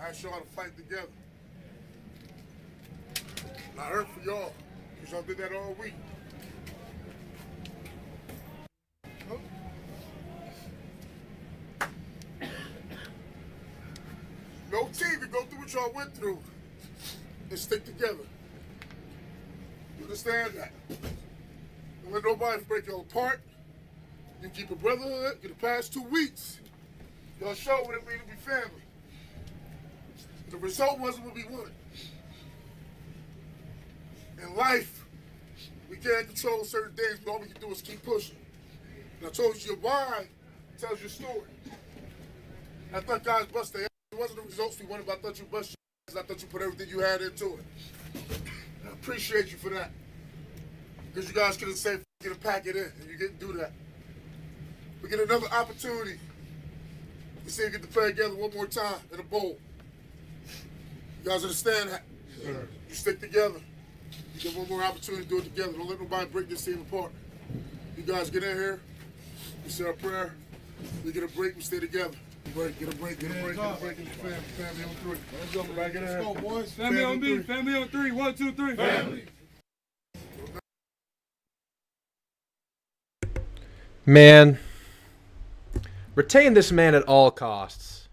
ask y'all to fight together. And I hurt for y'all, because y'all did that all week. No team can go through what y'all went through and stick together. You understand that? Don't let nobody break y'all apart. You keep a brotherhood. In the past 2 weeks, y'all showed what it means to be family. The result wasn't what we wanted. In life, we can't control certain things, but all we can do is keep pushing. And I told you your why tells your story. I thought guys bust their ass. It wasn't the results we wanted, but I thought you bust your ass. I thought you put everything you had into it. And I appreciate you for that. Because you guys could have said, get a pack it in, and you didn't do that. We get another opportunity. We see you get to play together one more time in a bowl. You guys understand that? Sure. You stick together. You get one more opportunity to do it together. Don't let nobody break this team apart. You guys get in here. We say our prayer. We get a break. We stay together. Get a break. Family on three. Let's go, back in there. Let's go, boys. Family on me. Family on three. 1, 2, 3. Family. Man, retain this man at all costs.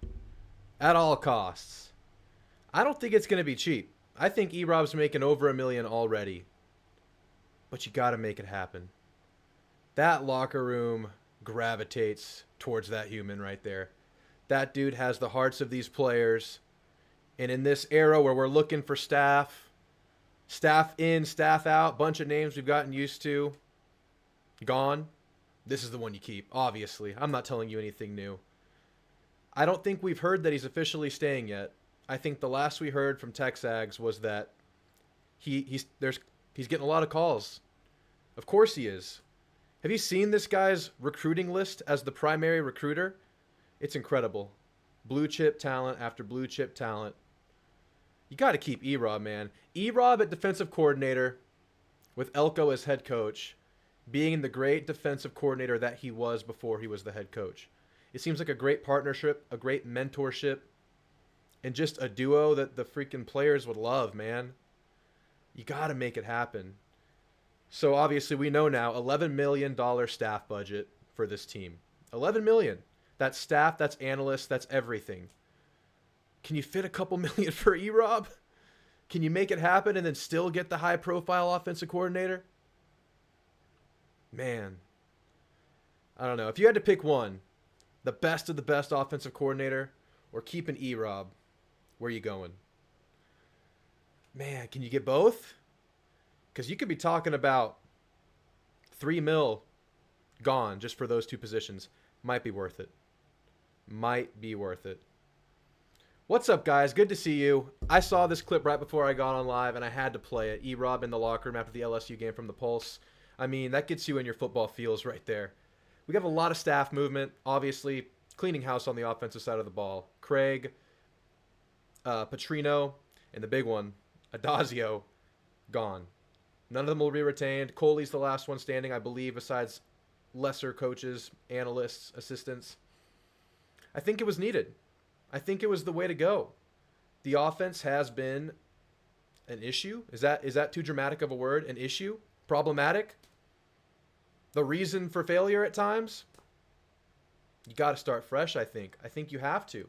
At all costs. I don't think it's going to be cheap. I think E-Rob's making over $1 million already. But you got to make it happen. That locker room gravitates towards that human right there. That dude has the hearts of these players. And in this era where we're looking for staff in, staff out, bunch of names we've gotten used to, gone, this is the one you keep, obviously. I'm not telling you anything new. I don't think we've heard that he's officially staying yet. I think the last we heard from Texags was that he's getting a lot of calls. Of course he is. Have you seen this guy's recruiting list as the primary recruiter? It's incredible. Blue chip talent after blue chip talent. You got to keep E-Rob, man. E-Rob at defensive coordinator with Elco as head coach, being the great defensive coordinator that he was before he was the head coach. It seems like a great partnership, a great mentorship, and just a duo that the freaking players would love, man. You got to make it happen. So obviously we know now $11 million staff budget for this team. $11 million. That's staff, that's analysts, that's everything. Can you fit a couple million for E-Rob? Can you make it happen and then still get the high-profile offensive coordinator? Man, I don't know. If you had to pick one, the best of the best offensive coordinator or keep an E-Rob, where are you going? Man, can you get both? Because you could be talking about $3 million gone just for those two positions. Might be worth it. Might be worth it. What's up, guys? Good to see you. I saw this clip right before I got on live, and I had to play it. E-Rob in the locker room after the LSU game from the Pulse. I mean, that gets you in your football feels right there. We have a lot of staff movement, obviously, cleaning house on the offensive side of the ball. Craig, Petrino, and the big one, Adazio, gone. None of them will be retained. Coley's the last one standing, I believe, besides lesser coaches, analysts, assistants. I think it was needed. I think it was the way to go. The offense has been an issue. Is that too dramatic of a word? An issue? Problematic? The reason for failure at times? You got to start fresh, I think. I think you have to.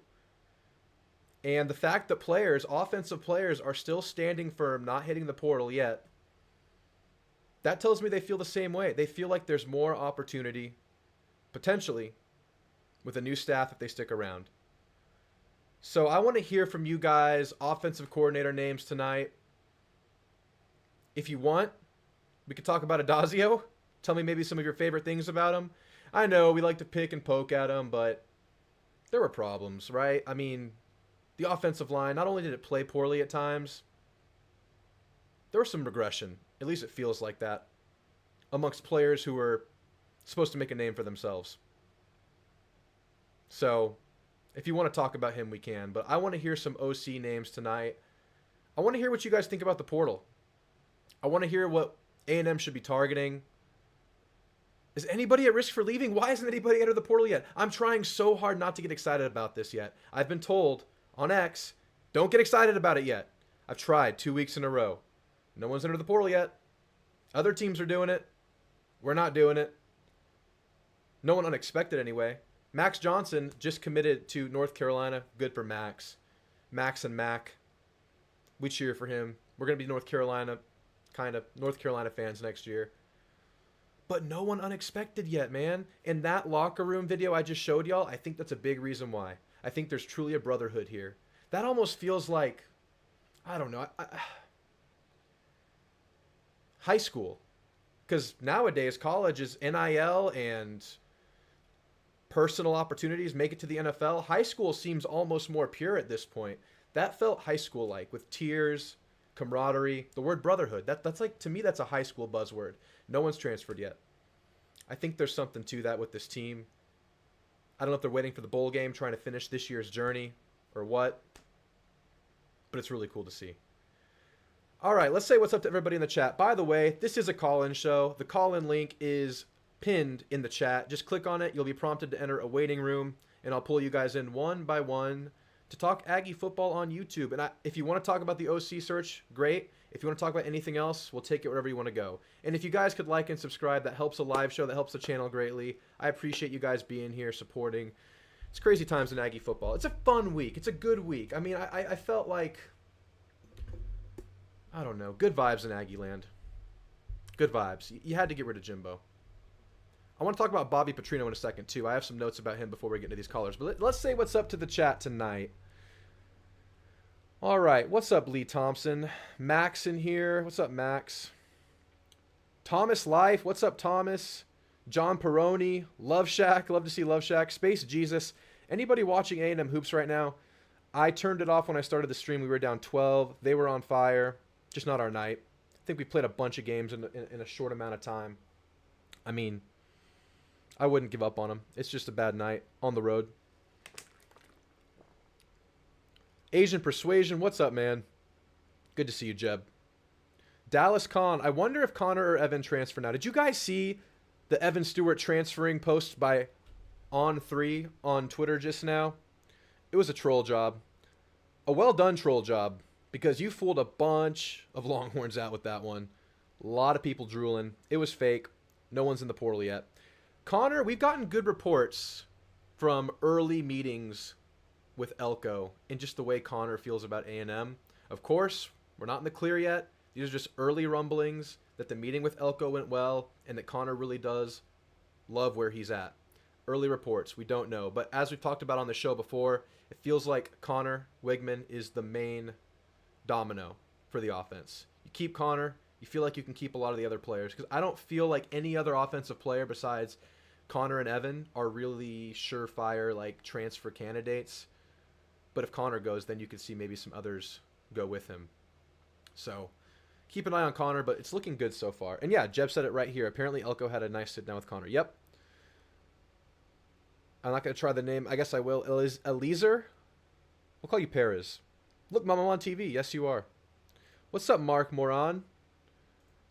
And the fact that players, offensive players, are still standing firm, not hitting the portal yet, that tells me they feel the same way. They feel like there's more opportunity, potentially, with a new staff if they stick around. So I want to hear from you guys, offensive coordinator names tonight. If you want, we could talk about Adazio. Tell me maybe some of your favorite things about him. I know we like to pick and poke at him, but there were problems, right? I mean, the offensive line, not only did it play poorly at times, there was some regression. At least it feels like that amongst players who were supposed to make a name for themselves. So if you want to talk about him, we can. But I want to hear some OC names tonight. I want to hear what you guys think about the portal. I want to hear what A&M should be targeting. Is anybody at risk for leaving? Why hasn't anybody entered the portal yet? I'm trying so hard not to get excited about this yet. I've been told on X, Don't get excited about it yet. I've tried 2 weeks in a row. No one's entered the portal yet. Other teams are doing it. We're not doing it. No one unexpected anyway. Max Johnson just committed to North Carolina. Good for Max. Max and Mac. We cheer for him. We're going to be North Carolina fans next year. But no one unexpected yet, man. In that locker room video I just showed y'all, I think that's a big reason why. I think there's truly a brotherhood here. That almost feels like, I don't know, high school. Because nowadays, college is NIL and personal opportunities make it to the NFL. High school seems almost more pure at this point. That felt high school-like, with tears, camaraderie, the word brotherhood. That's like, to me, that's a high school buzzword. No one's transferred yet. I think there's something to that with this team. I don't know if they're waiting for the bowl game, trying to finish this year's journey, or what. But it's really cool to see. All right, let's say what's up to everybody in the chat. By the way, this is a call-in show. The call-in link is pinned in the chat. Just click on it. You'll be prompted to enter a waiting room, and I'll pull you guys in one by one to talk Aggie football on YouTube. And if you want to talk about the OC search, great. If you want to talk about anything else, we'll take it wherever you want to go. And if you guys could like and subscribe, that helps a live show. That helps the channel greatly. I appreciate you guys being here, supporting. It's crazy times in Aggie football. It's a fun week. It's a good week. I mean, I felt like, I don't know, good vibes in Aggie land. Good vibes. You had to get rid of Jimbo. I want to talk about Bobby Petrino in a second, too. I have some notes about him before we get into these callers. But let's say what's up to the chat tonight. All right. What's up, Lee Thompson? Max in here. What's up, Max? Thomas Life. What's up, Thomas? John Peroni. Love Shack. Love to see Love Shack. Space Jesus. Anybody watching A&M Hoops right now? I turned it off when I started the stream. We were down 12. They were on fire. Just not our night. I think we played a bunch of games in a short amount of time. I mean, I wouldn't give up on them. It's just a bad night on the road. Asian Persuasion, what's up, man? Good to see you, Jeb. Dallas Kahn, I wonder if Connor or Evan transfer now. Did you guys see the Evan Stewart transferring post by On3 on Twitter just now? It was a troll job. A well-done troll job, because you fooled a bunch of Longhorns out with that one. A lot of people drooling. It was fake. No one's in the portal yet. Connor, we've gotten good reports from early meetings with Elco and just the way Connor feels about A&M. Of course, we're not in the clear yet. These are just early rumblings that the meeting with Elco went well and that Connor really does love where he's at. Early reports, we don't know. But as we've talked about on the show before, it feels like Connor Wigman is the main domino for the offense. You keep Connor, you feel like you can keep a lot of the other players, because I don't feel like any other offensive player besides Connor and Evan are really surefire like transfer candidates. But if Connor goes, then you could see maybe some others go with him. So keep an eye on Connor, but it's looking good so far. And yeah, Jeb said it right here. Apparently Elco had a nice sit down with Connor. Yep. I'm not going to try the name. I guess I will. Eliezer? We'll call you Perez. Look, Mom, I'm on TV. Yes, you are. What's up, Mark Moran?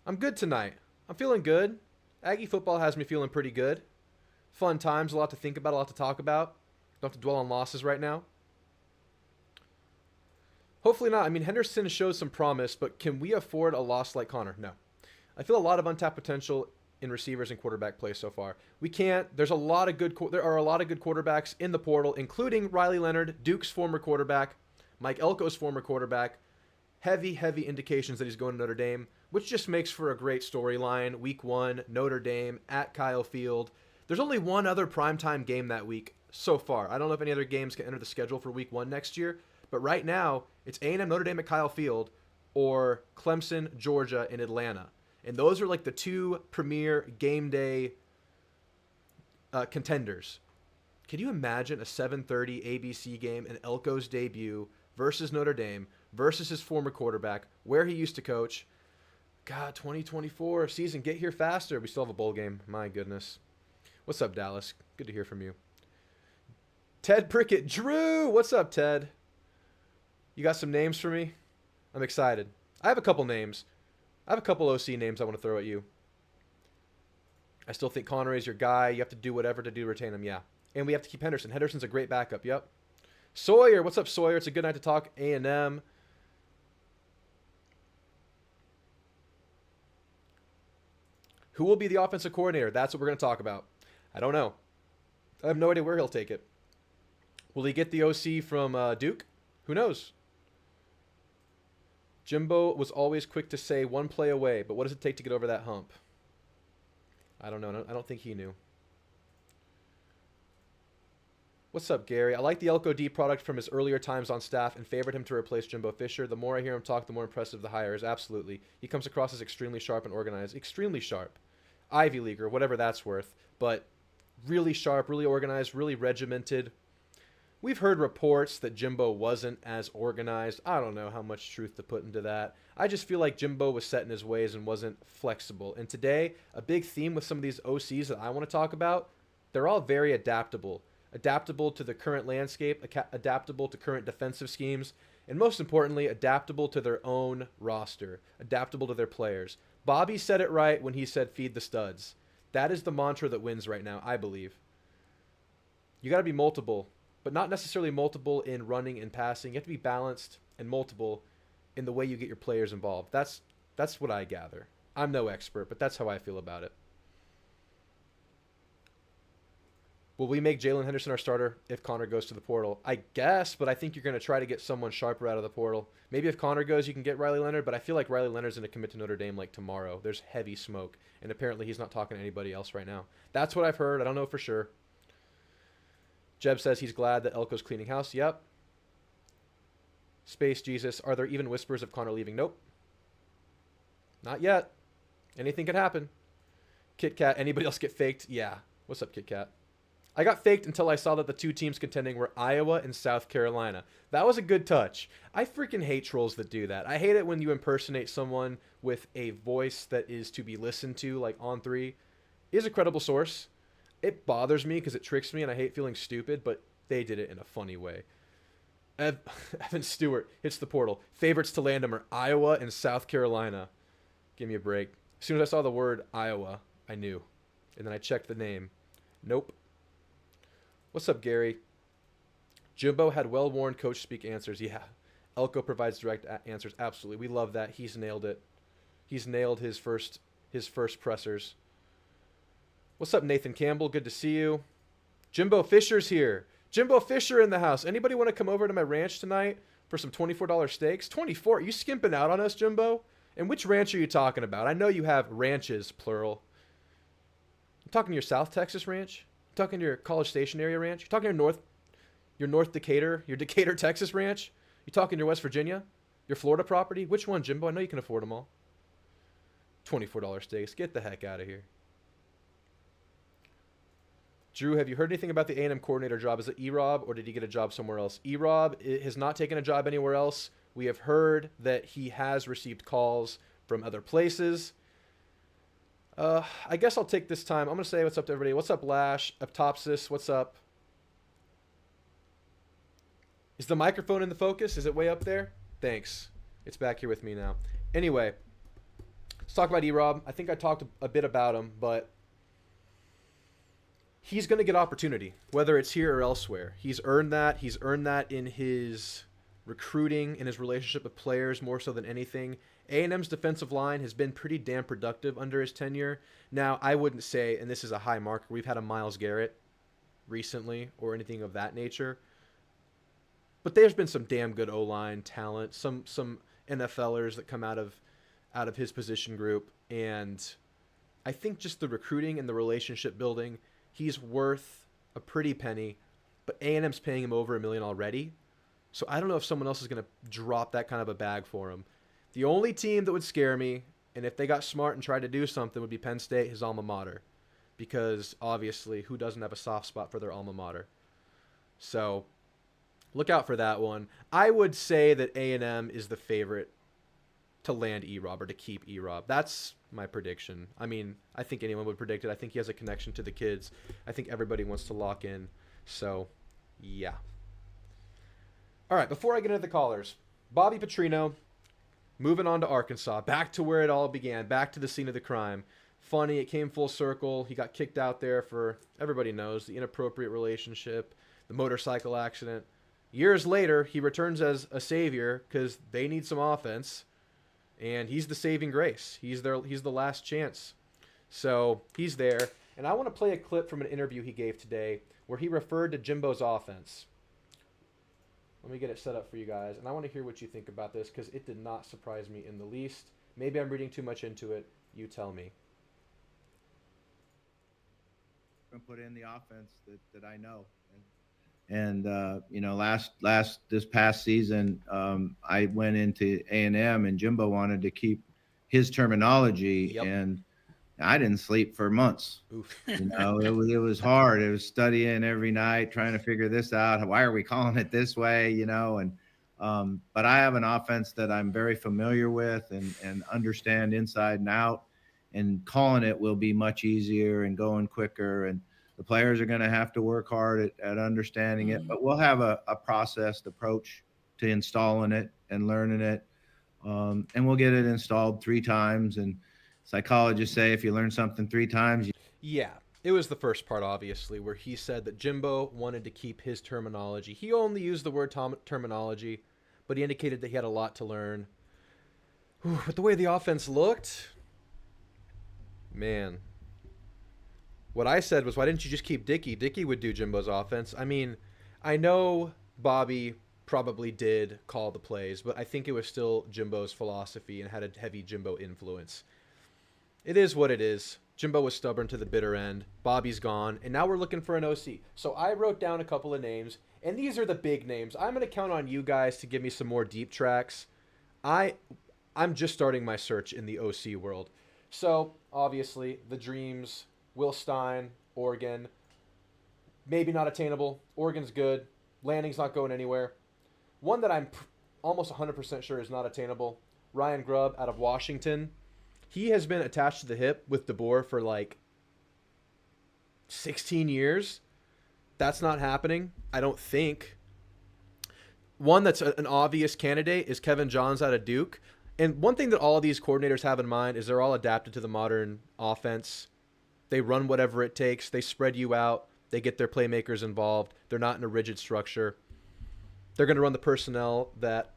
I'm good tonight. I'm feeling good. Aggie football has me feeling pretty good. Fun times, a lot to think about, a lot to talk about. Don't have to dwell on losses right now. Hopefully not. I mean, Henderson shows some promise, but can we afford a loss like Connor? No. I feel a lot of untapped potential in receivers and quarterback play so far. We can't. There are a lot of good quarterbacks in the portal, including Riley Leonard, Duke's former quarterback, Mike Elko's former quarterback. Heavy indications that he's going to Notre Dame, which just makes for a great storyline. Week 1, Notre Dame at Kyle Field. There's only one other primetime game that week so far. I don't know if any other games can enter the schedule for Week 1 next year, but right now it's A&M Notre Dame at Kyle Field or Clemson, Georgia in Atlanta. And those are like the two premier game day contenders. Can you imagine a 7:30 ABC game in Elco's debut versus Notre Dame versus his former quarterback, where he used to coach? God, 2024 season, get here faster. We still have a bowl game. My goodness. What's up, Dallas? Good to hear from you. Ted Prickett. Drew! What's up, Ted? You got some names for me? I'm excited. I have a couple names. I have a couple OC names I want to throw at you. I still think Connery is your guy. You have to do whatever to retain him, yeah. And we have to keep Henderson. Henderson's a great backup, yep. Sawyer, what's up, Sawyer? It's a good night to talk A&M. Who will be the offensive coordinator? That's what we're going to talk about. I don't know. I have no idea where he'll take it. Will he get the OC from Duke? Who knows? Jimbo was always quick to say one play away, but what does it take to get over that hump? I don't know. I don't think he knew. What's up, Gary? I like the Elco D product from his earlier times on staff and favored him to replace Jimbo Fisher. The more I hear him talk, the more impressive the hire is. Absolutely. He comes across as extremely sharp and organized. Extremely sharp. Ivy Leaguer, whatever that's worth. But really sharp, really organized, really regimented. We've heard reports that Jimbo wasn't as organized. I don't know how much truth to put into that. I just feel like Jimbo was set in his ways and wasn't flexible. And today, a big theme with some of these OCs that I want to talk about, they're all very adaptable. Adaptable to the current landscape, adaptable to current defensive schemes, and most importantly, adaptable to their own roster, adaptable to their players. Bobby said it right when he said feed the studs. That is the mantra that wins right now, I believe. You got to be multiple, but not necessarily multiple in running and passing. You have to be balanced and multiple in the way you get your players involved. That's what I gather. I'm no expert, but that's how I feel about it. Will we make Jalen Henderson our starter if Connor goes to the portal? I guess, but I think you're going to try to get someone sharper out of the portal. Maybe if Connor goes, you can get Riley Leonard, but I feel like Riley Leonard's going to commit to Notre Dame like tomorrow. There's heavy smoke, and apparently he's not talking to anybody else right now. That's what I've heard. I don't know for sure. Jeb says he's glad that Elco's cleaning house. Yep. Space Jesus. Are there even whispers of Connor leaving? Nope. Not yet. Anything could happen. Kit Kat. Anybody else get faked? Yeah. What's up, Kit Kat? I got faked until I saw that the two teams contending were Iowa and South Carolina. That was a good touch. I freaking hate trolls that do that. I hate it when you impersonate someone with a voice that is to be listened to, like On3 is a credible source. It bothers me because it tricks me and I hate feeling stupid, but they did it in a funny way. Evan Stewart hits the portal. Favorites to land him are Iowa and South Carolina. Give me a break. As soon as I saw the word Iowa, I knew. And then I checked the name. Nope. What's up, Gary? Jimbo had well-worn coach speak answers. Yeah. Elco provides direct answers. Absolutely. We love that. He's nailed it. He's nailed his first pressers. What's up, Nathan Campbell? Good to see you. Jimbo Fisher's here. Jimbo Fisher in the house. Anybody want to come over to my ranch tonight for some $24 steaks? 24? Are you skimping out on us, Jimbo? And which ranch are you talking about? I know you have ranches, plural. I'm talking to your South Texas ranch? You talking to your College Station area ranch? You talking to your North Decatur, your Decatur, Texas ranch? You talking your West Virginia? Your Florida property? Which one, Jimbo? I know you can afford them all. $24 steaks. Get the heck out of here. Drew, have you heard anything about the A&M coordinator job? Is it E-Rob or did he get a job somewhere else? E-Rob has not taken a job anywhere else. We have heard that he has received calls from other places. I guess I'll take this time. I'm going to say what's up to everybody. What's up, Lash? Aptopsis, what's up? Is the microphone in the focus? Is it way up there? Thanks. It's back here with me now. Anyway, let's talk about E-Rob. I think I talked a bit about him, but he's going to get opportunity, whether it's here or elsewhere. He's earned that. He's earned that in his recruiting, in his relationship with players more so than anything. A&M's defensive line has been pretty damn productive under his tenure. Now, I wouldn't say, and this is a high marker, we've had a Myles Garrett recently or anything of that nature. But there's been some damn good O-line talent, some NFLers that come out of his position group. And I think just the recruiting and the relationship building, he's worth a pretty penny. But A&M's paying him over $1 million already. So I don't know if someone else is going to drop that kind of a bag for him. The only team that would scare me, and if they got smart and tried to do something, would be Penn State, his alma mater. Because, obviously, who doesn't have a soft spot for their alma mater? So, look out for that one. I would say that A&M is the favorite to land E-Rob or to keep E-Rob. That's my prediction. I mean, I think anyone would predict it. I think he has a connection to the kids. I think everybody wants to lock in. So, yeah. All right, before I get into the callers, Bobby Petrino, moving on to Arkansas, back to where it all began, back to the scene of the crime. Funny, it came full circle. He got kicked out there for, everybody knows, the inappropriate relationship, the motorcycle accident. Years later, he returns as a savior because they need some offense, and he's the saving grace. He's the last chance. So he's there. And I want to play a clip from an interview he gave today where he referred to Jimbo's offense. Let me get it set up for you guys. And I want to hear what you think about this because it did not surprise me in the least. Maybe I'm reading too much into it. You tell me. Put in the offense that I know. And you know, this past season, I went into A&M and Jimbo wanted to keep his terminology. Yep. And I didn't sleep for months. Oof. You know, it was hard. It was studying every night, trying to figure this out. Why are we calling it this way? You know, and but I have an offense that I'm very familiar with and understand inside and out, and calling it will be much easier and going quicker. And the players are going to have to work hard at understanding it, but we'll have a processed approach to installing it and learning it. And we'll get it installed 3 times. And psychologists say if you learn something 3 times. Yeah, it was the first part, obviously, where he said that Jimbo wanted to keep his terminology. He only used the word terminology, but he indicated that he had a lot to learn. Whew, but the way the offense looked, man. What I said was, why didn't you just keep Dickey? Dickey would do Jimbo's offense. I mean, I know Bobby probably did call the plays, but I think it was still Jimbo's philosophy and had a heavy Jimbo influence. It is what it is. Jimbo was stubborn to the bitter end. Bobby's gone, and now we're looking for an OC. So I wrote down a couple of names, and these are the big names. I'm going to count on you guys to give me some more deep tracks. I'm just starting my search in the OC world. So, obviously, the dreams... Will Stein, Oregon, maybe not attainable. Oregon's good. Landing's not going anywhere. One that I'm almost 100% sure is not attainable, Ryan Grubb out of Washington. He has been attached to the hip with DeBoer for like 16 years. That's not happening, I don't think. One that's an obvious candidate is Kevin Johns out of Duke. And one thing that all of these coordinators have in mind is they're all adapted to the modern offense. They run whatever it takes. They spread you out. They get their playmakers involved. They're not in a rigid structure. They're going to run the personnel that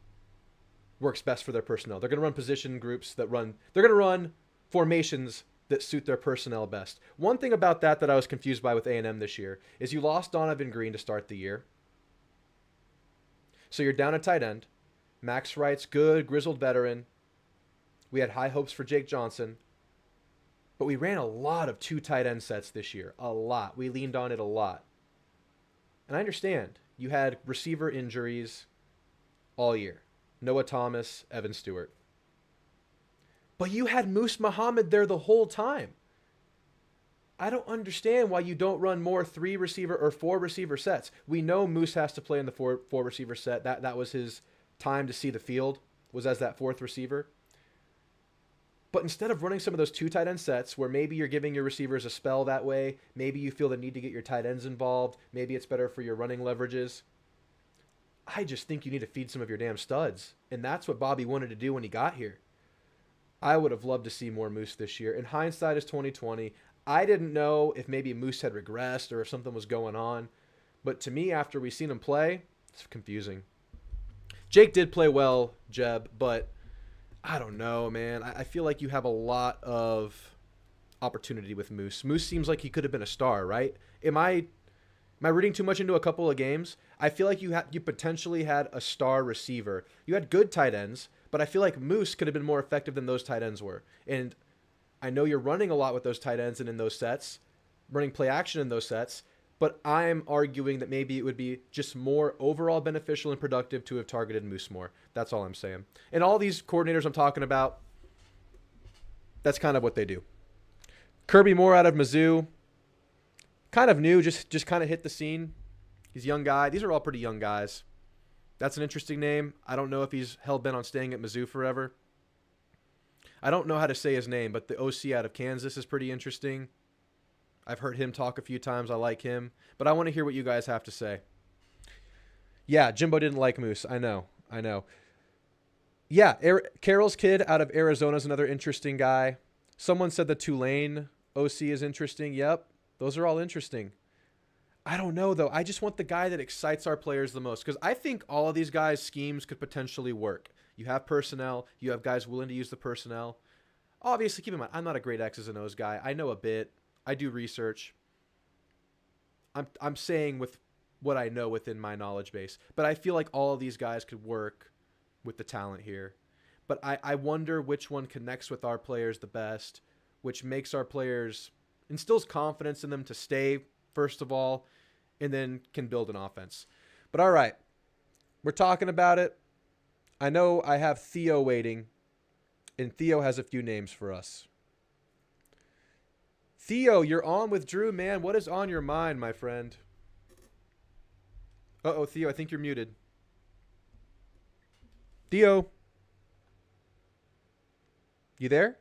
works best for their personnel. They're going to run position groups that run. They're going to run formations that suit their personnel best. One thing about that I was confused by with A&M this year is you lost Donovan Green to start the year. So you're down a tight end. Max Wright's good, grizzled veteran. We had high hopes for Jake Johnson. But we ran a lot of 2 tight end sets this year. A lot. We leaned on it a lot. And I understand. You had receiver injuries all year. Noah Thomas, Evan Stewart. But you had Moose Muhammad there the whole time. I don't understand why you don't run more 3 receiver or 4 receiver sets. We know Moose has to play in the 4 receiver set. That was his time to see the field, was as that 4th receiver. But instead of running some of those 2 tight end sets where maybe you're giving your receivers a spell that way, maybe you feel the need to get your tight ends involved, maybe it's better for your running leverages, I just think you need to feed some of your damn studs. And that's what Bobby wanted to do when he got here. I would have loved to see more Moose this year. In hindsight is 2020. I didn't know if maybe Moose had regressed or if something was going on. But to me, after we seen him play, it's confusing. Jake did play well, Jeb, but I don't know, man. I feel like you have a lot of opportunity with Moose. Moose seems like he could have been a star, right? Am I reading too much into a couple of games? I feel like you potentially had a star receiver. You had good tight ends, but I feel like Moose could have been more effective than those tight ends were. And I know you're running a lot with those tight ends and in those sets, running play action in those sets, but I'm arguing that maybe it would be just more overall beneficial and productive to have targeted Moose more. That's all I'm saying. And all these coordinators I'm talking about, that's kind of what they do. Kirby Moore out of Mizzou, kind of new, just kind of hit the scene. He's a young guy. These are all pretty young guys. That's an interesting name. I don't know if he's hell-bent on staying at Mizzou forever. I don't know how to say his name, but the OC out of Kansas is pretty interesting. I've heard him talk a few times. I like him. But I want to hear what you guys have to say. Yeah, Jimbo didn't like Moose. I know. Yeah, Carroll's kid out of Arizona is another interesting guy. Someone said the Tulane OC is interesting. Yep, those are all interesting. I don't know though. I just want the guy that excites our players the most because I think all of these guys' schemes could potentially work. You have personnel. You have guys willing to use the personnel. Obviously, keep in mind, I'm not a great X's and O's guy. I know a bit. I do research. I'm saying with what I know within my knowledge base, but I feel like all of these guys could work with the talent here. But I wonder which one connects with our players the best, which makes our players instills confidence in them to stay first of all, and then can build an offense. But all right, we're talking about it. I know I have Theo waiting, and Theo has a few names for us. Theo, you're on with Drew, man. What is on your mind, my friend? Uh-oh, Theo, I think you're muted. Theo. You there?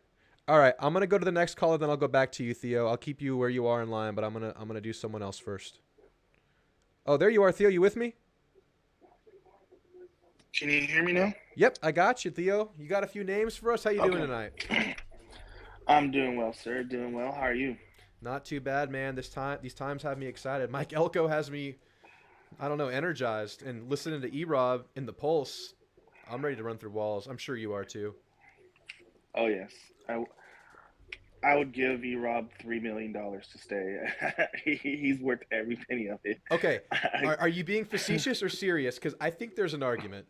All right, I'm going to go to the next caller, then I'll go back to you, Theo. I'll keep you where you are in line, but I'm going to do someone else first. Oh, there you are, Theo. You with me? Can you hear me now? Yep, I got you, Theo. You got a few names for us? How you doing tonight? I'm doing well, sir. Doing well. How are you? Not too bad, man. These times have me excited. Mike Elco has me, I don't know, energized. And listening to E-Rob in the Pulse, I'm ready to run through walls. I'm sure you are too. Oh, yes. I would give E-Rob $3 million to stay. He's worth every penny of it. Okay. Are you being facetious or serious? Because I think there's an argument.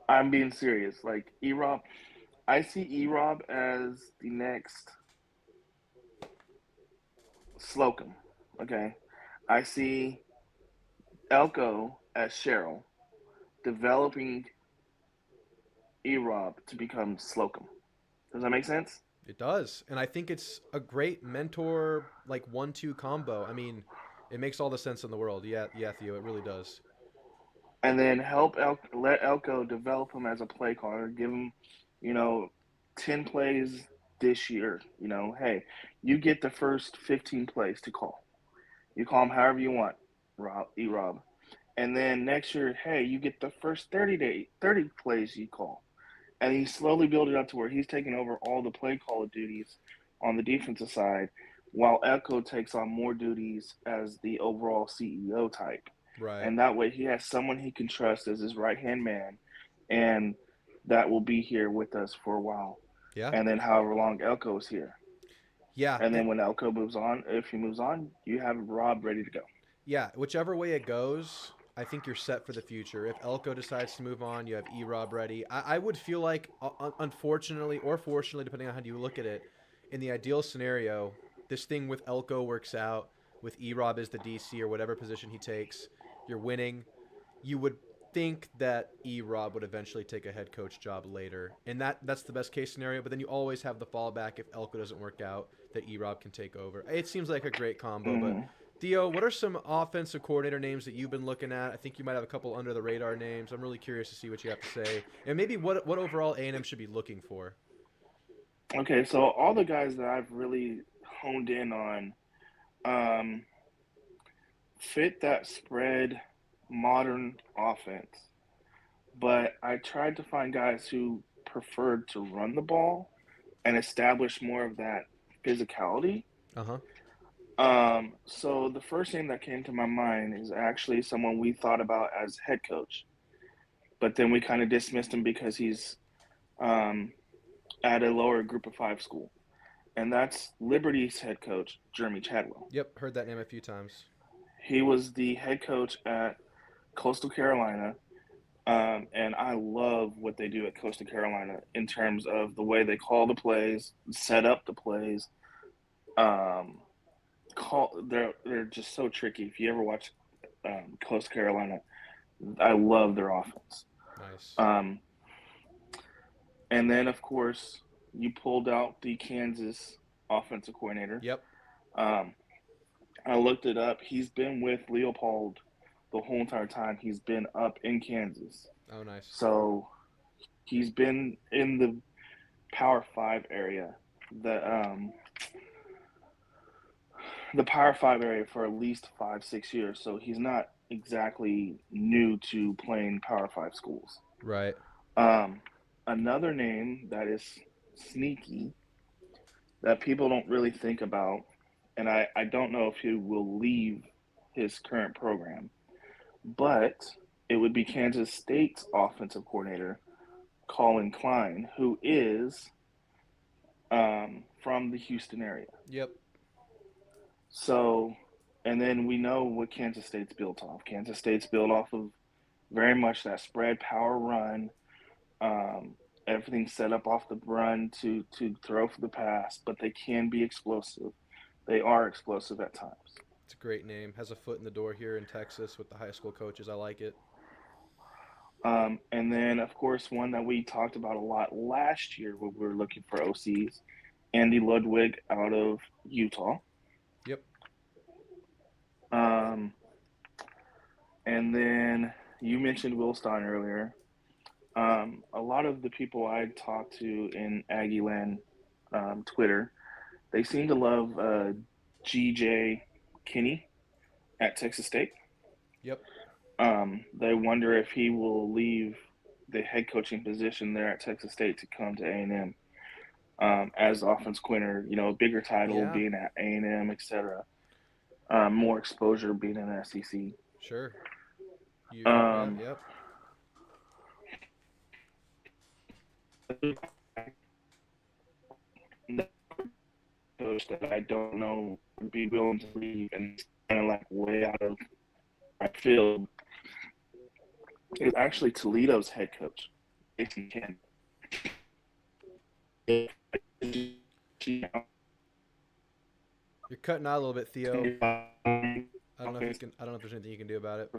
I'm being serious. Like, E-Rob, I see E-Rob as the next Slocum, okay? I see Elco as Cheryl, developing E-Rob to become Slocum. Does that make sense? It does. And I think it's a great mentor, like 1-2 combo. I mean, it makes all the sense in the world. Yeah, Theo, it really does. And then let Elko develop him as a play caller, give him, 10 plays this year. Hey, you get the first 15 plays to call. You call them however you want, E-Rob. And then next year, hey, you get the first 30 plays you call. And he slowly built it up to where he's taking over all the play caller duties on the defensive side, while Elko takes on more duties as the overall CEO type. Right. And that way he has someone he can trust as his right-hand man, and that will be here with us for a while. Yeah. And then however long Elko's here. Yeah. And then when Elko moves on, if he moves on, you have Rob ready to go. Yeah, whichever way it goes, I think you're set for the future. If Elko decides to move on, you have E-Rob ready. I would feel like, unfortunately or fortunately, depending on how you look at it, in the ideal scenario, this thing with Elko works out, with E-Rob as the DC or whatever position he takes, you're winning. You would think that E-Rob would eventually take a head coach job later. And that's the best case scenario, but then you always have the fallback if Elko doesn't work out, that E-Rob can take over. It seems like a great combo, but Theo, what are some offensive coordinator names that you've been looking at? I think you might have a couple under the radar names. I'm really curious to see what you have to say, and maybe what overall A&M should be looking for. Okay, so all the guys that I've really honed in on fit that spread modern offense, but I tried to find guys who preferred to run the ball and establish more of that physicality. So the first name that came to my mind is actually someone we thought about as head coach, but then we kind of dismissed him because he's at a lower group of 5 school, and that's Liberty's head coach, Jeremy Chadwell. Yep, heard that name a few times. He was the head coach at Coastal Carolina, and I love what they do at Coastal Carolina in terms of the way they call the plays, set up the plays. They're just so tricky. If you ever watch Coastal Carolina, I love their offense. Nice. And then, of course, you pulled out the Kansas offensive coordinator. Yep. I looked it up. He's been with Leopold the whole entire time. He's been up in Kansas. Oh, nice. So he's been in the Power 5 area, the Power 5 area for at least 5-6 years. So he's not exactly new to playing Power 5 schools. Right. Another name that is sneaky that people don't really think about, and I don't know if he will leave his current program. But it would be Kansas State's offensive coordinator, Colin Klein, who is from the Houston area. Yep. So, and then we know what Kansas State's built off. Kansas State's built off of very much that spread power run. Everything's set up off the run to throw for the pass, but they can be explosive. They are explosive at times. It's a great name. Has a foot in the door here in Texas with the high school coaches. I like it. And then, of course, one that we talked about a lot last year when we were looking for OCs, Andy Ludwig out of Utah. Yep. And then you mentioned Will Stein earlier. A lot of the people I talked to in Aggie Land Twitter, they seem to love G.J. Kinney at Texas State. Yep. They wonder if he will leave the head coaching position there at Texas State to come to A&M as offense coordinator. You know, a bigger title being at A&M, etc. More exposure being in the SEC. Sure. Yep. Coach that I don't know would be willing to leave and kind of like way out of right field is actually Toledo's head coach, Jason Ken. You're cutting out a little bit, Theo. I don't know if there's anything you can do about it.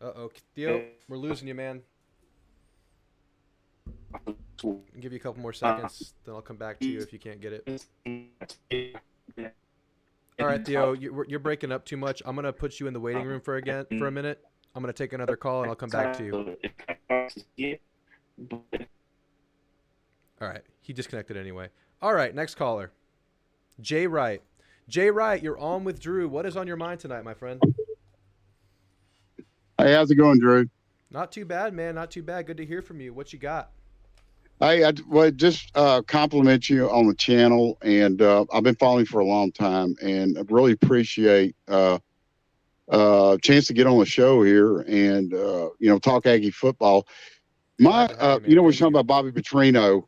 Uh-oh, Theo, we're losing you, man. I'll give you a couple more seconds, then I'll come back to you if you can't get it. All right, Theo, you're breaking up too much. I'm gonna put you in the waiting room for a minute. I'm gonna take another call and I'll come back to you. All right, he disconnected anyway. All right, next caller, Jay Wright. Jay Wright, you're on with Drew. What is on your mind tonight, my friend? Hey, how's it going, Drew? Not too bad, man. Not too bad. Good to hear from you. What you got? Hey, I would just compliment you on the channel, and I've been following for a long time, and I really appreciate a chance to get on the show here and talk Aggie football. We were talking about Bobby Petrino,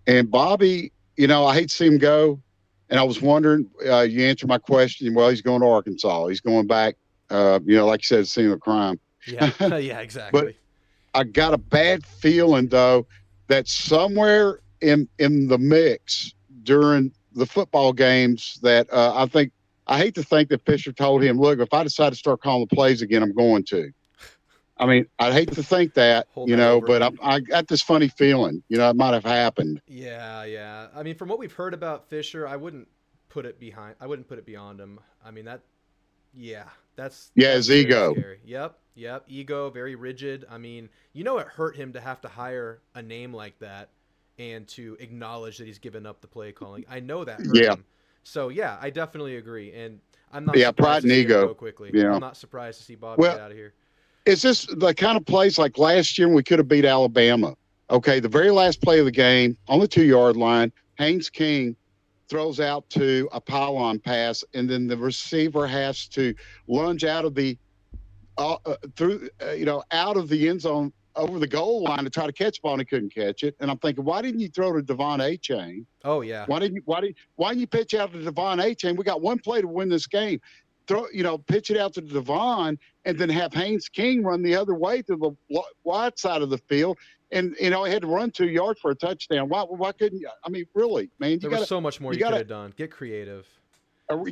and Bobby, I hate to see him go, and I was wondering, you answered my question. Well, he's going to Arkansas. He's going back. Like you said, it's scene of crime. Yeah, yeah, exactly. But I got a bad feeling, though, that somewhere in the mix during the football games that I hate to think that Fisher told him, look, if I decide to start calling the plays again, I'm going to. I mean, I'd hate to think that, but I got this funny feeling, it might have happened. Yeah. I mean, from what we've heard about Fisher, I wouldn't put it beyond him. I mean, that's his ego. Scary. Yep. Ego, very rigid. I mean, it hurt him to have to hire a name like that and to acknowledge that he's given up the play calling. I know that hurt him. So yeah, I definitely agree. And I'm not surprised pride to and see ego. him go quickly. I'm not surprised to see Bobby get out of here. It's just the kind of plays like last year when we could have beat Alabama. Okay, the very last play of the game on the 2-yard line, Haynes King throws out to a pylon pass, and then the receiver has to lunge out of the out of the end zone over the goal line to try to catch the ball, and he couldn't catch it. And I'm thinking, why didn't you throw to Devon Achane? Oh yeah. Why didn't you pitch out to Devon Achane? We got one play to win this game. Pitch it out to Devon, and then have Haynes King run the other way to the wide side of the field. And, he had to run 2 yards for a touchdown. Why couldn't you? I mean, really, man. There was so much more you could have done. Get creative.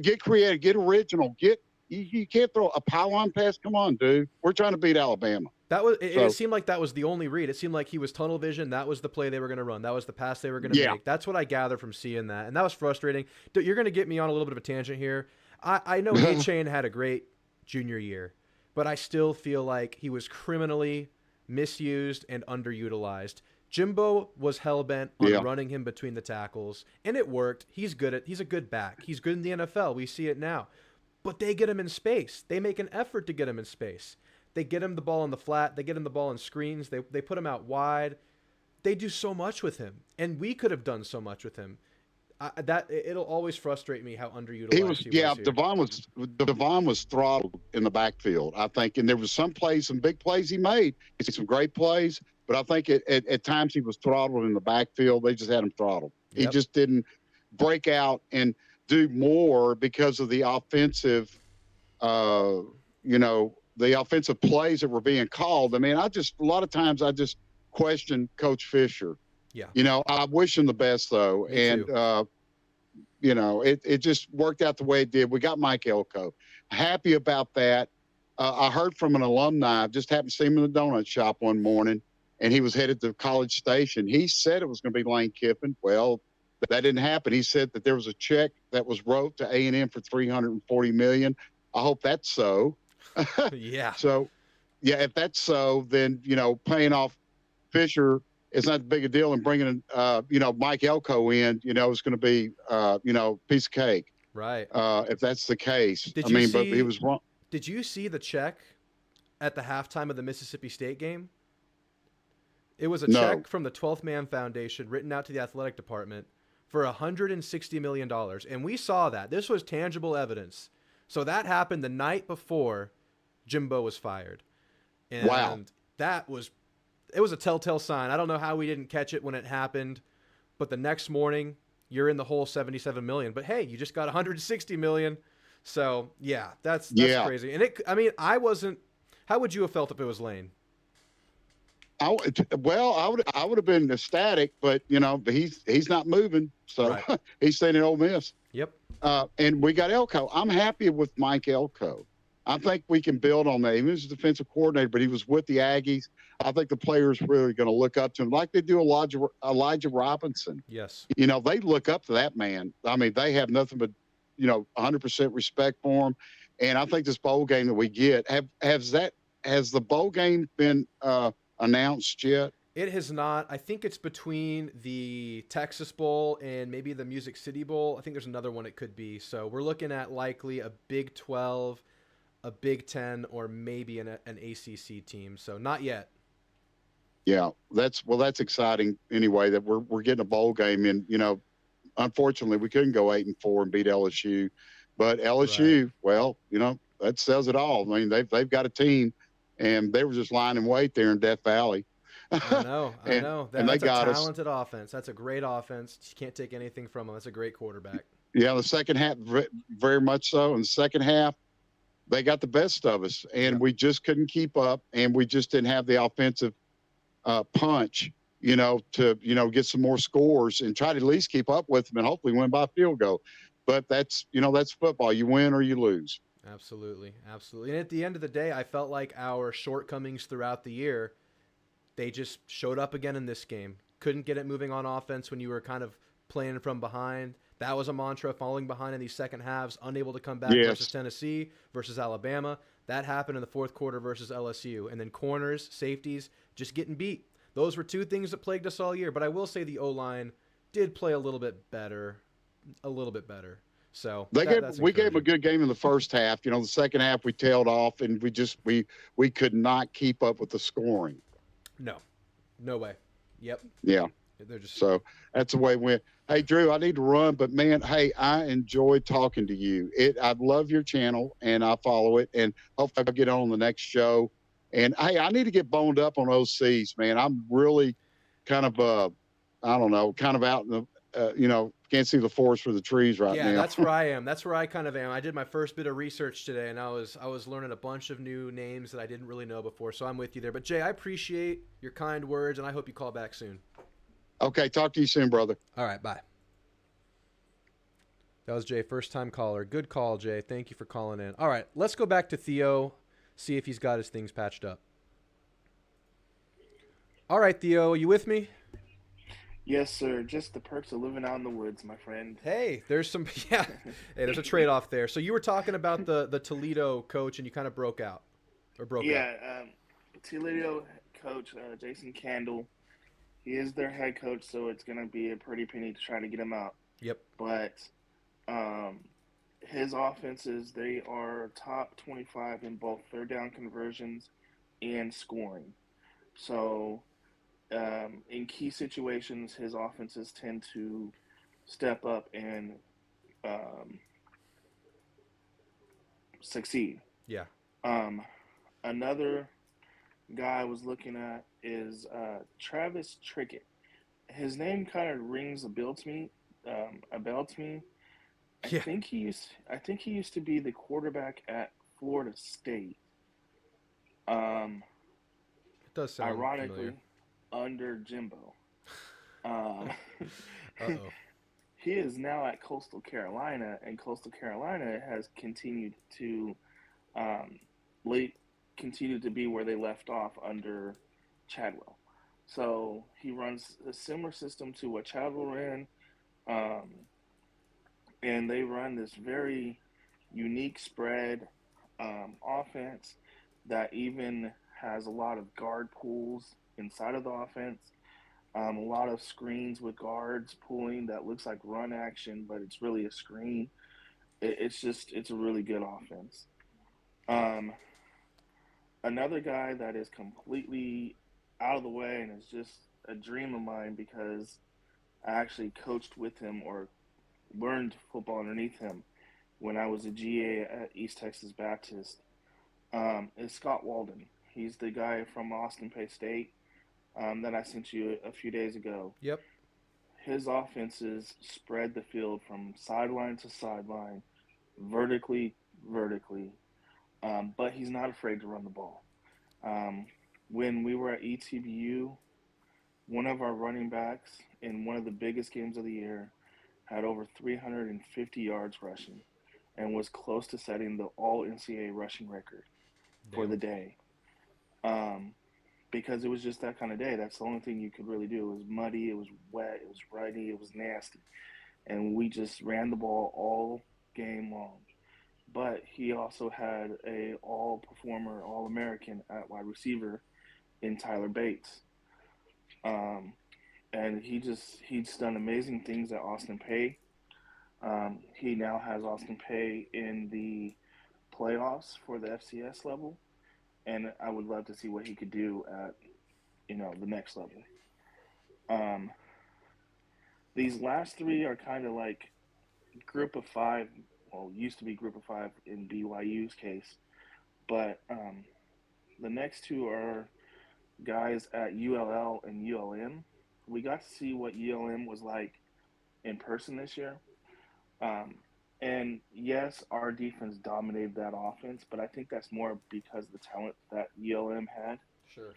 Get creative. Get original. You can't throw a pylon pass. Come on, dude. We're trying to beat Alabama. It seemed like that was the only read. It seemed like he was tunnel vision. That was the play they were going to run. That was the pass they were going to make. That's what I gathered from seeing that. And that was frustrating. Dude, you're going to get me on a little bit of a tangent here. I know A-Chain had a great junior year, but I still feel like he was criminally misused and underutilized. Jimbo was hell-bent on running him between the tackles, and it worked. He's a good back. He's good in the NFL. We see it now. But they get him in space. They make an effort to get him in space. They get him the ball in the flat. They get him the ball in screens. They put him out wide. They do so much with him, and we could have done so much with him. It'll always frustrate me how underutilized He was, he yeah. was here. Devon was throttled in the backfield, I think, and there was some plays, some big plays he made, some great plays, but I think at times he was throttled in the backfield. They just had him throttled. He Yep. just didn't break out and do more because of the offensive, the offensive plays that were being called. I mean, a lot of times I just question Coach Fisher. Yeah. I wish him the best though, Me and. too. It just worked out the way it did. We got Mike Elco. Happy about that. I heard from an alumni. I just happened to see him in the donut shop one morning, and he was headed to College Station. He said it was going to be Lane Kiffin. Well, that didn't happen. He said that there was a check that was wrote to A&M for $340 million. I hope that's so. Yeah. So, yeah, if that's so, then paying off Fisher is not as big a deal, and bringing Mike Elco in, is going to be piece of cake. Right. If that's the case. But he was wrong. Did you see the check at the halftime of the Mississippi State game? It was a check from the 12th Man Foundation written out to the athletic department for $160 million. And we saw that. This was tangible evidence. So that happened the night before Jimbo was fired. And wow. It was a telltale sign. I don't know how we didn't catch it when it happened, but the next morning you're in the whole $77 million. But hey, you just got $160 million. So yeah, that's crazy. And I wasn't. How would you have felt if it was Lane? I would have been ecstatic, but he's not moving, so right. He's staying in Ole Miss. Yep. And we got Elco. I'm happy with Mike Elco. I think we can build on that. He was a defensive coordinator, but he was with the Aggies. I think the players really going to look up to him like they do Elijah Robinson. Yes. They look up to that man. I mean, they have nothing but 100% respect for him. And I think this bowl game that we get, has the bowl game been announced yet? It has not. I think it's between the Texas Bowl and maybe the Music City Bowl. I think there's another one it could be. So we're looking at likely a Big 12, a Big 10, or maybe an ACC team. So not yet. Yeah, that's exciting anyway, that we're getting a bowl game in. Unfortunately we couldn't go 8-4 and beat LSU, but LSU, right. Well, that says it all. I mean, they've got a team, and they were just lying in wait there in Death Valley. I know. And they got a talented offense. That's a great offense. You can't take anything from them. That's a great quarterback. Yeah, the second half, very much so. In the second half, they got the best of us, and we just couldn't keep up, and we just didn't have the offensive punch, to get some more scores and try to at least keep up with them and hopefully win by field goal. But that's football. You win or you lose. Absolutely. And at the end of the day, I felt like our shortcomings throughout the year, they just showed up again in this game. Couldn't get it moving on offense when you were kind of playing from behind. That was a mantra, falling behind in these second halves, unable to come back versus Tennessee, versus Alabama. That happened in the fourth quarter versus LSU. And then corners, safeties, just getting beat. Those were two things that plagued us all year. But I will say the O-line did play a little bit better. So we gave them a good game in the first half. The second half we tailed off, and we could not keep up with the scoring. No way. Yep. Yeah. So that's the way it went. Hey, Drew, I need to run, but man, hey, I enjoyed talking to you. I love your channel, and I follow it, and hopefully I'll get on the next show. And hey, I need to get boned up on OCs, man. I'm really kind of out in the, can't see the forest for the trees right now. Yeah, that's where I am. That's where I kind of am. I did my first bit of research today, and I was learning a bunch of new names that I didn't really know before. So I'm with you there. But Jay, I appreciate your kind words, and I hope you call back soon. Okay, talk to you soon, brother. All right, bye. That was Jay, first-time caller. Good call, Jay. Thank you for calling in. All right, let's go back to Theo, see if he's got his things patched up. All right, Theo, are you with me? Yes, sir. Just the perks of living out in the woods, my friend. Hey, there's there's a trade-off there. So you were talking about the Toledo coach, and you kind of broke out. Yeah, Toledo coach, Jason Candle, he is their head coach, so it's going to be a pretty penny to try to get him out. Yep. But his offenses, they are top 25 in both third down conversions and scoring. So in key situations, his offenses tend to step up and um, succeed. Yeah. Um, Another guy I was looking at is Travis Trickett. His name kind of rings a bell to me. A bell to me. Yeah. I think he used to be the quarterback at Florida State. Um, It does sound familiar. Ironically, under Jimbo. Um, Uh-oh. he is now at Coastal Carolina, and Coastal Carolina has continued to um, late continued to be where they left off under Chadwell. So he runs a similar system to what Chadwell ran, um, and they run this very unique spread offense that even has a lot of guard pools inside of the offense. A lot of screens with guards pulling that looks like run action, but it's really a screen. It's a really good offense. Um, Another guy that is completely out of the way and is just a dream of mine because I actually coached with him or learned football underneath him when I was a GA at East Texas Baptist, is Scott Walden. He's the guy from Austin Pay State that I sent you a few days ago. Yep. His offenses spread the field from sideline to sideline, vertically, but he's not afraid to run the ball. Um, when we were at ETBU, one of our running backs in one of the biggest games of the year had over 350 yards rushing and was close to setting the all NCAA rushing record for Damn. the day. Um, because it was just that kind of day. That's the only thing you could really do. It was muddy, it was wet, it was ruddy, it was nasty. And we just ran the ball all game long. But he also had a all performer, all American at wide receiver in Tyler Bates. Um, and he's done amazing things at Austin Pay. He now has Austin Pay in the playoffs for the FCS level, and I would love to see what he could do at the next level. Um, these last three are kind of like group of five. Well, used to be group of five in BYU's case, but the next two are guys at ULL and ULM. We got to see what ULM was like in person this year. Um, and yes, our defense dominated that offense, but I think that's more because of the talent that ULM had. Sure.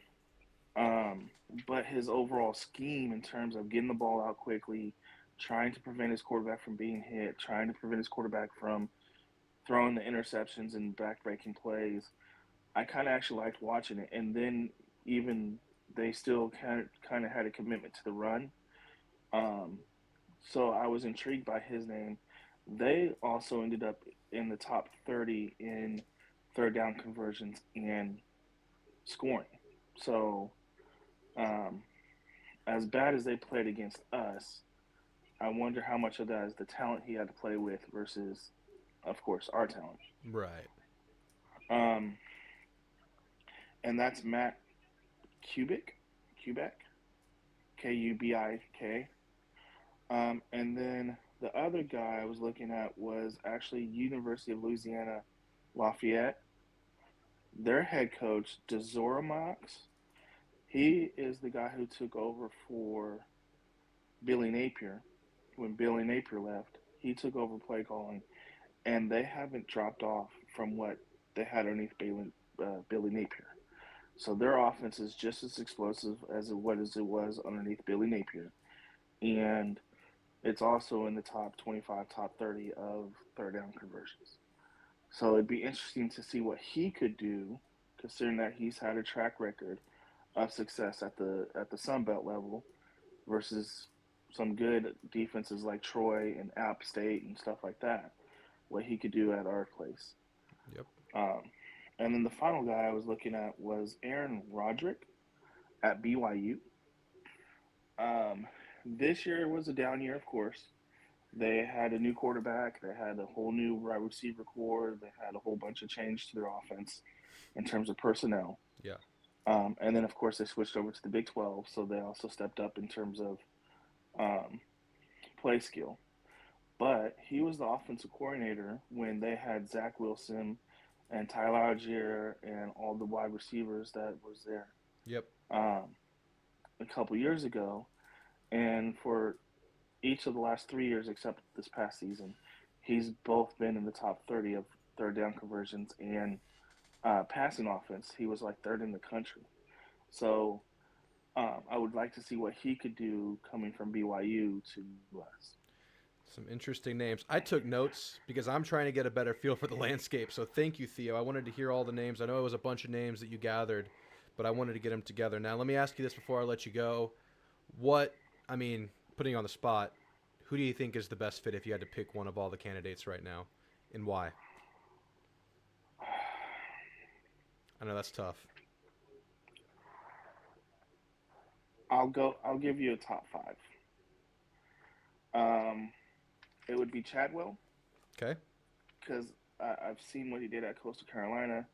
Um, but his overall scheme in terms of getting the ball out quickly, trying to prevent his quarterback from being hit, trying to prevent his quarterback from throwing the interceptions and backbreaking plays, I kind of actually liked watching it. And then even they still kind of had a commitment to the run. Um, so I was intrigued by his name. They also ended up in the top 30 in third down conversions and scoring. So, um, as bad as they played against us, I wonder how much of that is the talent he had to play with versus, of course, our talent. Right. Um, and that's Matt Kubik, Kubik. And then the other guy I was looking at was actually University of Louisiana Lafayette. Their head coach, Desoromax, he is the guy who took over for Billy Napier. When Billy Napier left, he took over play calling, and they haven't dropped off from what they had underneath Billy Napier. So their offense is just as explosive as it was underneath Billy Napier, and it's also in the top 25, top 30 of third down conversions. So it'd be interesting to see what he could do, considering that he's had a track record of success at the Sun Belt level versus some good defenses like Troy and App State and stuff like that. What he could do at our place. Yep. Um, and then the final guy I was looking at was Aaron Roderick at BYU. This year was a down year, of course. They had a new quarterback. They had a whole new wide receiver core. They had a whole bunch of change to their offense in terms of personnel. Yeah. And then, of course, they switched over to the Big 12, so they also stepped up in terms of um, play skill. But he was the offensive coordinator when they had Zach Wilson and Tyler Algier and all the wide receivers that was there Yep. a couple years ago. And for each of the last 3 years, except this past season, he's both been in the top 30 of third down conversions and passing offense. He was like third in the country. So I would like to see what he could do coming from BYU to us. Some interesting names. I took notes because I'm trying to get a better feel for the landscape. So thank you, Theo. I wanted to hear all the names. I know it was a bunch of names that you gathered, but I wanted to get them together. Now, let me ask you this before I let you go. Putting you on the spot, who do you think is the best fit if you had to pick one of all the candidates right now, and why? I know that's tough. I'll give you a top 5. It would be Chadwell. Okay. Because I've seen what he did at Coastal Carolina.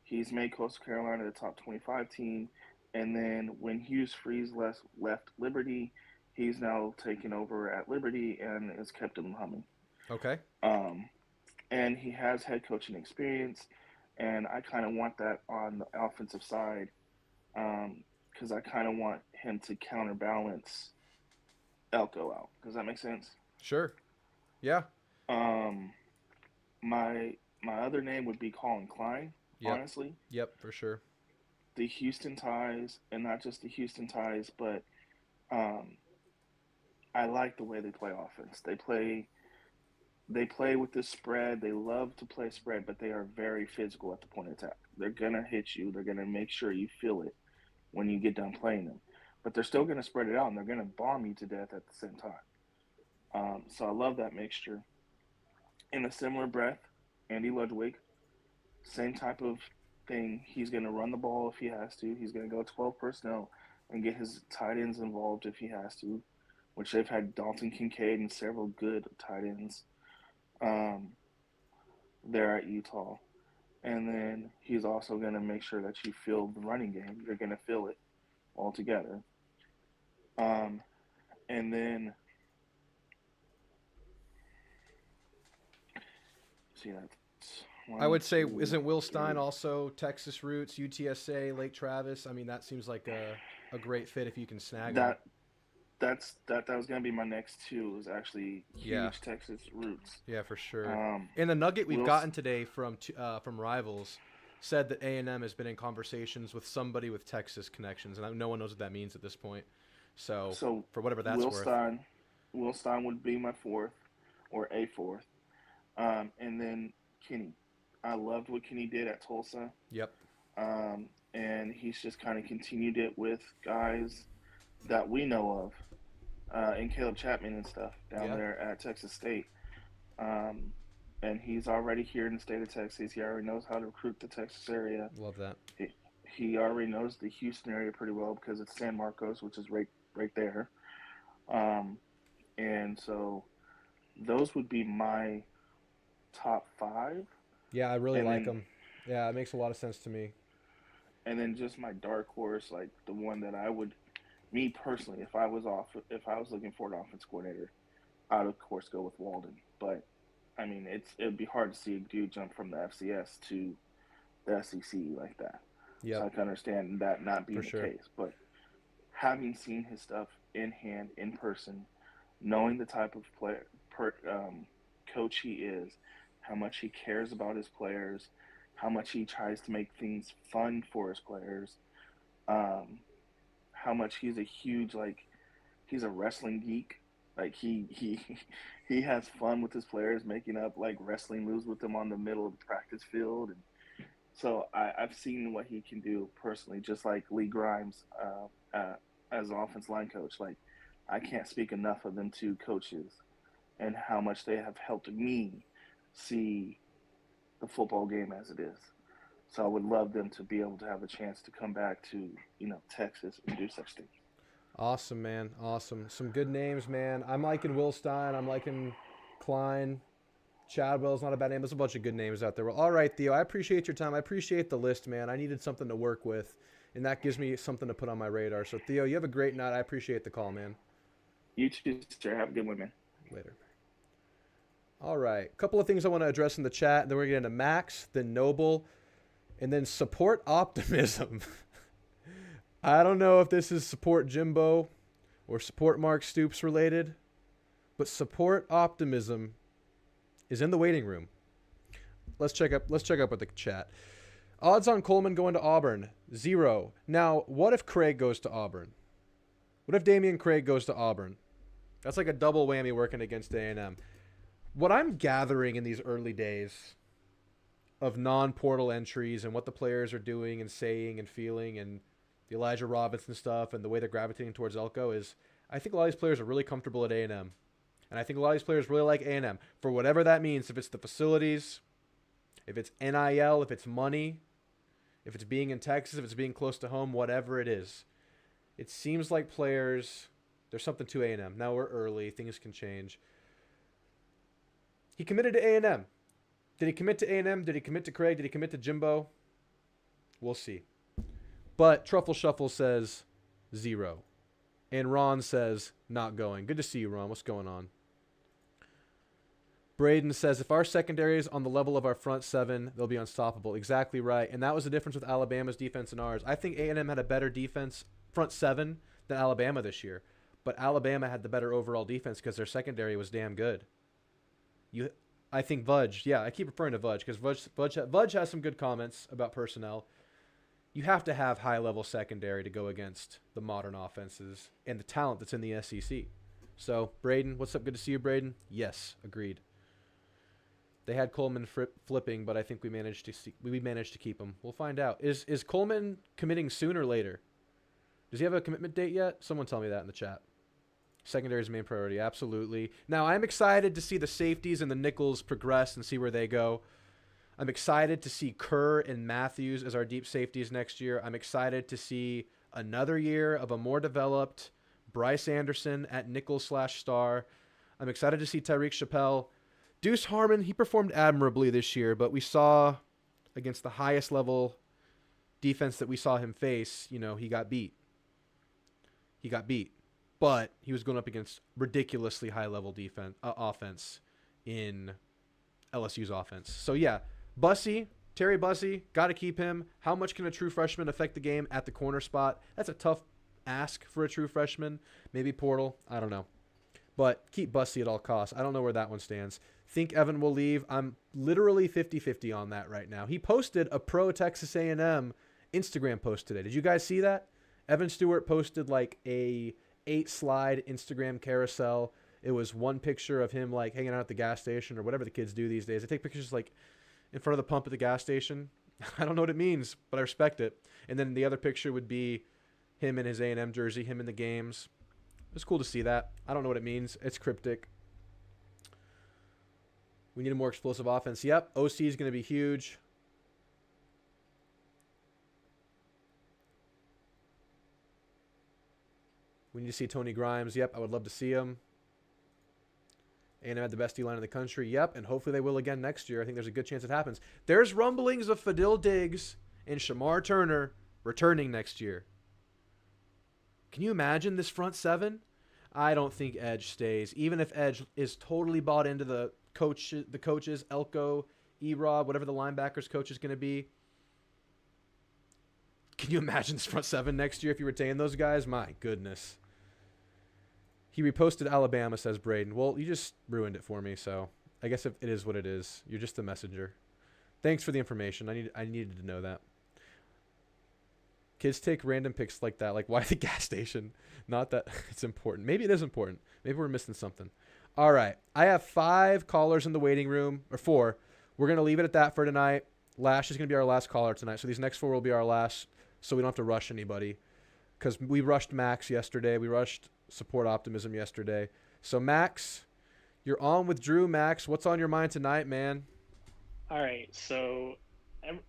He's made Coastal Carolina the top 25 team. And then when Hughes Freeze left Liberty, he's now taken over at Liberty and has kept them humming. Okay. And he has head coaching experience. And I kind of want that on the offensive side because I kind of want him to counterbalance Elco out. Does that make sense? Sure. Yeah. My other name would be Colin Klein, Yep. honestly. Yep, for sure. The Houston Ties, and not just the Houston Ties, but I like the way they play offense. They play with the spread. They love to play spread, but they are very physical at the point of attack. They're going to hit you. They're going to make sure you feel it when you get done playing them. But they're still going to spread it out, and they're going to bomb you to death at the same time. So I love that mixture. In a similar breath, Andy Ludwig, same type of thing. He's going to run the ball if he has to. He's going to go 12 personnel and get his tight ends involved if he has to, which they've had Dalton Kincaid and several good tight ends there at Utah. And then he's also going to make sure that you feel the running game. You're going to feel it all together. And then see that. I would say, isn't Will Stein also Texas roots, UTSA, Lake Travis? I mean, that seems like a great fit if you can snag him. That was going to be my next two, is actually huge Texas roots. Yeah, for sure. And the nugget we've gotten today from Rivals said that A&M has been in conversations with somebody with Texas connections, and no one knows what that means at this point. So for whatever that's worth. Will Stein would be my fourth, or a fourth. And then Kenny. I loved what Kenny did at Tulsa. Yep. And he's just kind of continued it with guys that we know of, and Caleb Chapman and stuff down there at Texas State. And he's already here in the state of Texas. He already knows how to recruit the Texas area. Love that. He already knows the Houston area pretty well because it's San Marcos, which is right there. And so those would be my top 5. Yeah, I really like them. Yeah, it makes a lot of sense to me. And then just my dark horse, like the one that I would, me personally, if I was looking for an offense coordinator, I'd of course go with Walden. But I mean, it'd be hard to see a dude jump from the FCS to the SEC like that. Yeah, so I can understand that not being the case. But having seen his stuff in hand, in person, knowing the type of coach he is, how much he cares about his players, how much he tries to make things fun for his players, how much he's a huge, he's a wrestling geek. Like he has fun with his players, making up wrestling moves with them on the middle of the practice field. And so I've seen what he can do personally, just like Lee Grimes as an offense line coach. I can't speak enough of them two coaches and how much they have helped me see the football game as it is. So I would love them to be able to have a chance to come back to, Texas and do such things. Awesome, man. Awesome. Some good names, man. I'm liking Will Stein. I'm liking Klein. Chadwell's not a bad name. There's a bunch of good names out there. Well, all right, Theo, I appreciate your time. I appreciate the list, man. I needed something to work with, and that gives me something to put on my radar. So, Theo, you have a great night. I appreciate the call, man. You too, sir. Have a good one, man. later. All right. A couple of things I want to address in the chat. Then we're going to get into Max, then Noble, and then support optimism. I don't know if this is support Jimbo or support Mark Stoops related, but support optimism is in the waiting room. Let's check up with the chat. Odds on Coleman going to Auburn, 0. Now, what if Craig goes to Auburn? What if Damian Craig goes to Auburn? That's like a double whammy working against A&M. What I'm gathering in these early days of non-portal entries and what the players are doing and saying and feeling and the Elijah Robinson stuff and the way they're gravitating towards Elco is I think a lot of these players are really comfortable at A&M. And I think a lot of these players really like A&M for whatever that means. If it's the facilities, if it's NIL, if it's money, if it's being in Texas, if it's being close to home, whatever it is. It seems like players, there's something to A&M. Now we're early. Things can change. He committed to A&M. Did he commit to A&M? Did he commit to Craig? Did he commit to Jimbo? We'll see. But Truffle Shuffle says 0. And Ron says not going. Good to see you, Ron. What's going on? Braden says, if our secondary is on the level of our front seven, they'll be unstoppable. Exactly right. And that was the difference with Alabama's defense and ours. I think A&M had a better defense, front seven, than Alabama this year. But Alabama had the better overall defense because their secondary was damn good. I think Vudge, yeah, I keep referring to Vudge because Vudge has some good comments about personnel. You have to have high-level secondary to go against the modern offenses and the talent that's in the SEC. So, Braden, what's up? Good to see you, Braden. Yes, agreed. They had Coleman flipping, but I think we managed to keep him. We'll find out. Is Coleman committing sooner or later? Does he have a commitment date yet? Someone tell me that in the chat. Secondary is the main priority, absolutely. Now, I'm excited to see the safeties and the nickels progress and see where they go. I'm excited to see Kerr and Matthews as our deep safeties next year. I'm excited to see another year of a more developed Bryce Anderson at nickel/star. I'm excited to see Tyreek Chappelle. Deuce Harmon, he performed admirably this year, but we saw against the highest level defense that we saw him face, he got beat. But he was going up against ridiculously high-level offense in LSU's offense. So, yeah, Terry Bussey, got to keep him. How much can a true freshman affect the game at the corner spot? That's a tough ask for a true freshman. Maybe portal. I don't know. But keep Bussey at all costs. I don't know where that one stands. Think Evan will leave. I'm literally 50-50 on that right now. He posted a pro Texas A&M Instagram post today. Did you guys see that? Evan Stewart posted like a 8-slide Instagram carousel. It was one picture of him like hanging out at the gas station or whatever the kids do these days. They take pictures like in front of the pump at the gas station. I don't know what it means, but I respect it. And then the other picture would be him in his A&M jersey, him in the games. It was cool to see that. I don't know what it means. It's cryptic. We need a more explosive offense. Yep, OC is going to be huge. We need to see Tony Grimes. Yep, I would love to see him. A&M had the best D-line in the country. Yep, and hopefully they will again next year. I think there's a good chance it happens. There's rumblings of Fadil Diggs and Shamar Turner returning next year. Can you imagine this front seven? I don't think Edge stays. Even if Edge is totally bought into the coaches, Elco, E-Rob, whatever the linebackers coach is going to be. Can you imagine this front seven next year if you retain those guys? My goodness. He reposted Alabama, says Braden. Well, you just ruined it for me, so I guess it is what it is. You're just the messenger. Thanks for the information. I needed to know that. Kids take random picks like that. Like, why the gas station? Not that it's important. Maybe it is important. Maybe we're missing something. All right. I have 5 callers in the waiting room, or 4. We're going to leave it at that for tonight. Lash is going to be our last caller tonight. So these next 4 will be our last, so we don't have to rush anybody. Because we rushed Max yesterday. We rushed Support Optimism yesterday. So, Max, you're on with Drew. Max, what's on your mind tonight, man? All right. So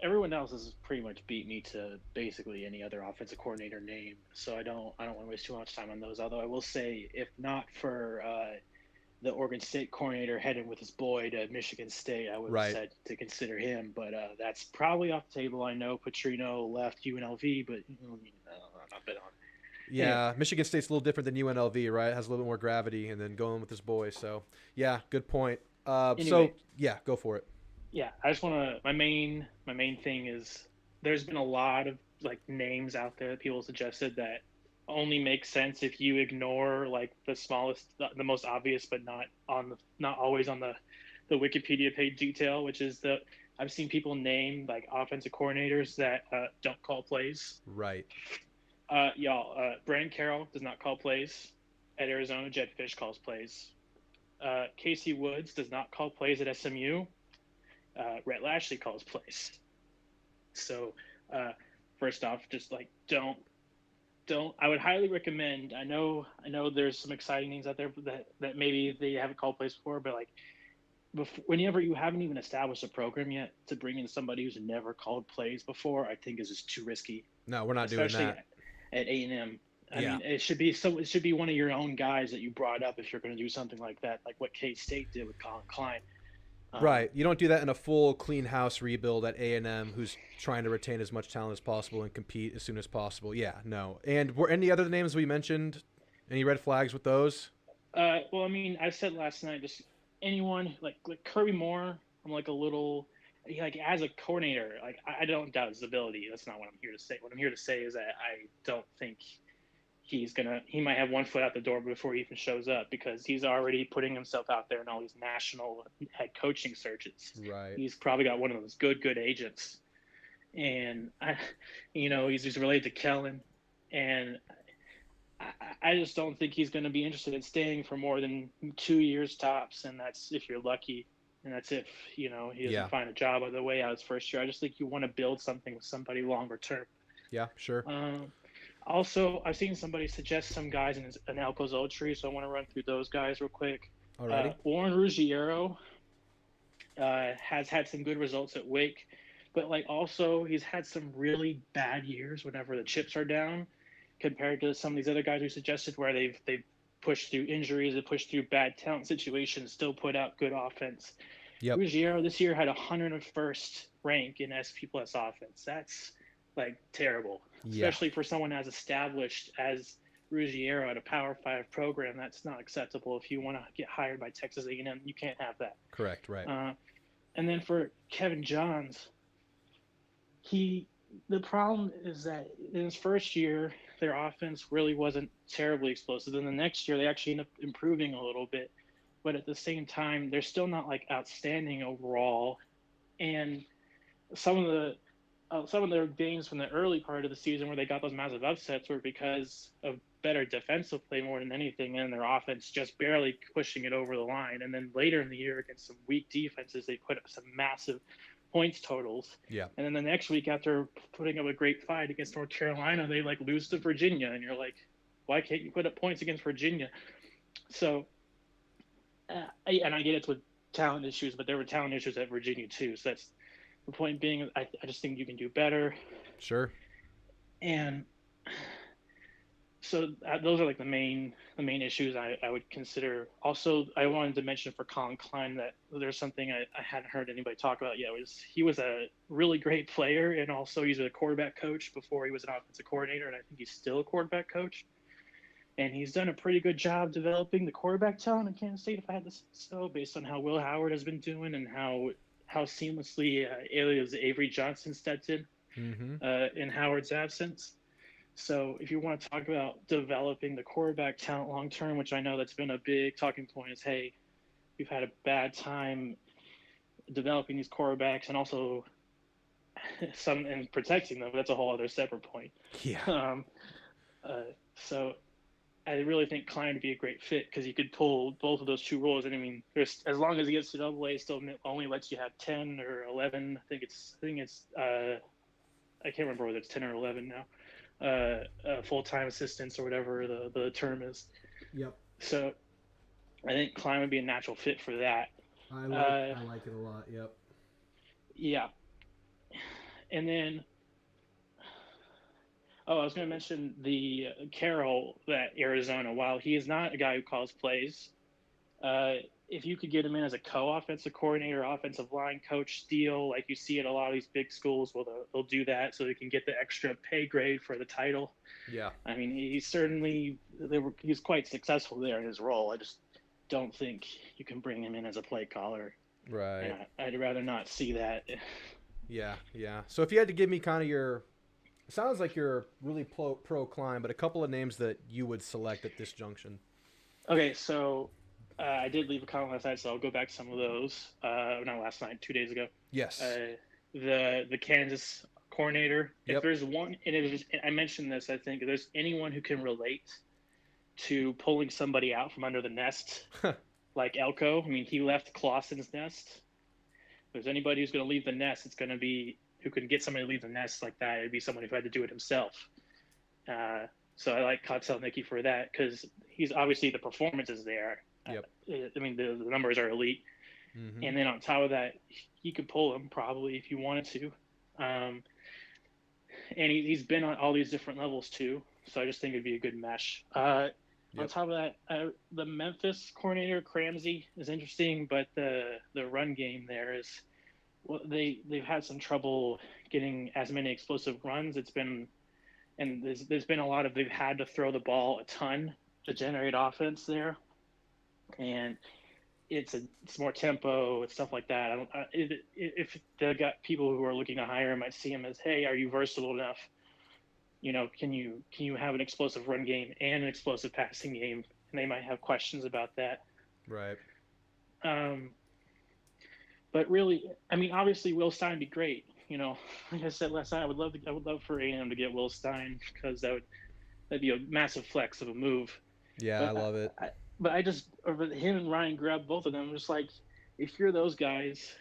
everyone else has pretty much beat me to basically any other offensive coordinator name. So I don't want to waste too much time on those. Although I will say, if not for the Oregon State coordinator heading with his boy to Michigan State, I would have said to consider him. But that's probably off the table. I know Petrino left UNLV, but I'm not bet on. Yeah, Michigan State's a little different than UNLV, right? It has a little bit more gravity, and then going with this boy. So, yeah, good point. Anyway, so yeah, go for it. Yeah, I just want to. My main thing is there's been a lot of like names out there that people suggested that only make sense if you ignore like the smallest, the most obvious, but not always on the Wikipedia page detail, which is the I've seen people name like offensive coordinators that don't call plays. Right. Brian Carroll does not call plays at Arizona. Jed Fish calls plays. Casey Woods does not call plays at SMU. Rhett Lashley calls plays. So, first off, just like don't. I would highly recommend. I know there's some exciting names out there that maybe they haven't called plays before, but like whenever you haven't even established a program yet, to bring in somebody who's never called plays before, I think is just too risky. No, we're not doing that. Especially at A&M. I mean, it should be one of your own guys that you brought up if you're going to do something like that, like what K-State did with Colin Klein. Right. You don't do that in a full clean house rebuild at A&M, who's trying to retain as much talent as possible and compete as soon as possible. Yeah, no. And were any other names we mentioned? Any red flags with those? Well, I mean, I said last night, just anyone like Kirby Moore. I'm like a little like as a coordinator, like I don't doubt his ability. That's not what I'm here to say. What I'm here to say is that I don't think he might have one foot out the door before he even shows up, because he's already putting himself out there in all these national head coaching searches. Right. He's probably got one of those good agents, and he's related to Kellen, and I just don't think he's going to be interested in staying for more than 2 years tops, and that's if you're lucky, and that's if he doesn't find a job on the way out his first year. I just think you want to build something with somebody longer term. Yeah, sure. Also, I've seen somebody suggest some guys in Elco's old tree, so I want to run through those guys real quick. Alrighty. Warren Ruggiero has had some good results at Wake, but like also he's had some really bad years whenever the chips are down, compared to some of these other guys we suggested, where they've pushed through injuries, they pushed through bad talent situations, still put out good offense. Yep. Ruggiero this year had 101st rank in SP plus offense. That's like terrible, especially for someone as established as Ruggiero at a Power 5 program. That's not acceptable. If you want to get hired by Texas A&M, you can't have that. Correct, right. And then for Kevin Johns, the problem is that in his first year, their offense really wasn't terribly explosive. Then the next year, they actually end up improving a little bit. But at the same time, they're still not like outstanding overall. And some of their games from the early part of the season where they got those massive upsets were because of better defensive play more than anything, and their offense just barely pushing it over the line. And then later in the year, against some weak defenses, they put up some massive points totals. Yeah. And then the next week, after putting up a great fight against North Carolina, they like lose to Virginia, and you're like, why can't you put up points against Virginia? So, I get it's with talent issues, but there were talent issues at Virginia too. So that's the point being. I just think you can do better. Sure. And so those are like the main issues I would consider. Also, I wanted to mention for Colin Klein that there's something I hadn't heard anybody talk about yet. He was a really great player, and also he's a quarterback coach before he was an offensive coordinator, and I think he's still a quarterback coach. And he's done a pretty good job developing the quarterback talent in Kansas State, if I had to say so, based on how Will Howard has been doing and how seamlessly Alias Avery Johnson stepped in in Howard's absence. So if you want to talk about developing the quarterback talent long term, which I know that's been a big talking point, is hey, we've had a bad time developing these quarterbacks and also and protecting them. That's a whole other separate point. Yeah. So I really think Klein would be a great fit because he could pull both of those two roles. And I mean, there's, as long as he gets to AA, it still only lets you have 10 or 11. I think it's I can't remember whether it's 10 or 11 now. Full-time assistants or whatever the term is. Yep. So I think Klein would be a natural fit for that. I like it a lot. Yep. Yeah. And then, I was going to mention the Carroll at Arizona. While he is not a guy who calls plays, if you could get him in as a co-offensive coordinator, offensive line coach deal, like you see at a lot of these big schools, well, they'll do that so they can get the extra pay grade for the title. Yeah. I mean, he's quite successful there in his role. I just don't think you can bring him in as a play caller. Right. And I'd rather not see that. Yeah. So if you had to give me kind of it sounds like you're really pro Klein, but a couple of names that you would select at this junction. Okay, so I did leave a comment last night, so I'll go back to some of those. Not last night, 2 days ago. Yes. The Kansas coordinator. Yep. If there's one, and I mentioned this, I think if there's anyone who can relate to pulling somebody out from under the nest, like Elco. I mean, he left Clausen's nest. If there's anybody who's going to leave the nest, it's going to be who can get somebody to leave the nest like that. It'd be someone who had to do it himself. So I like Kotzelnicki for that because he's obviously the performance is there. Yep. I mean, the numbers are elite. Mm-hmm. And then on top of that, he could pull him probably if you wanted to. And he's been on all these different levels too. So I just think it'd be a good mesh. On top of that, the Memphis coordinator, Cramsey, is interesting, but the run game there is they've had some trouble getting as many explosive runs. There's been a lot of they've had to throw the ball a ton to generate offense there, and it's more tempo and stuff like that. If they got people who are looking to hire him, I see him as, hey, are you versatile enough? Can you have an explosive run game and an explosive passing game? And they might have questions about that. Right. But really, I mean, obviously, Will Stein would be great. Like I said last night, I would love for A&M to get Will Stein because that'd be a massive flex of a move. Yeah, I love it. But him and Ryan Grubb, both of them, I'm just like, if you're those guys,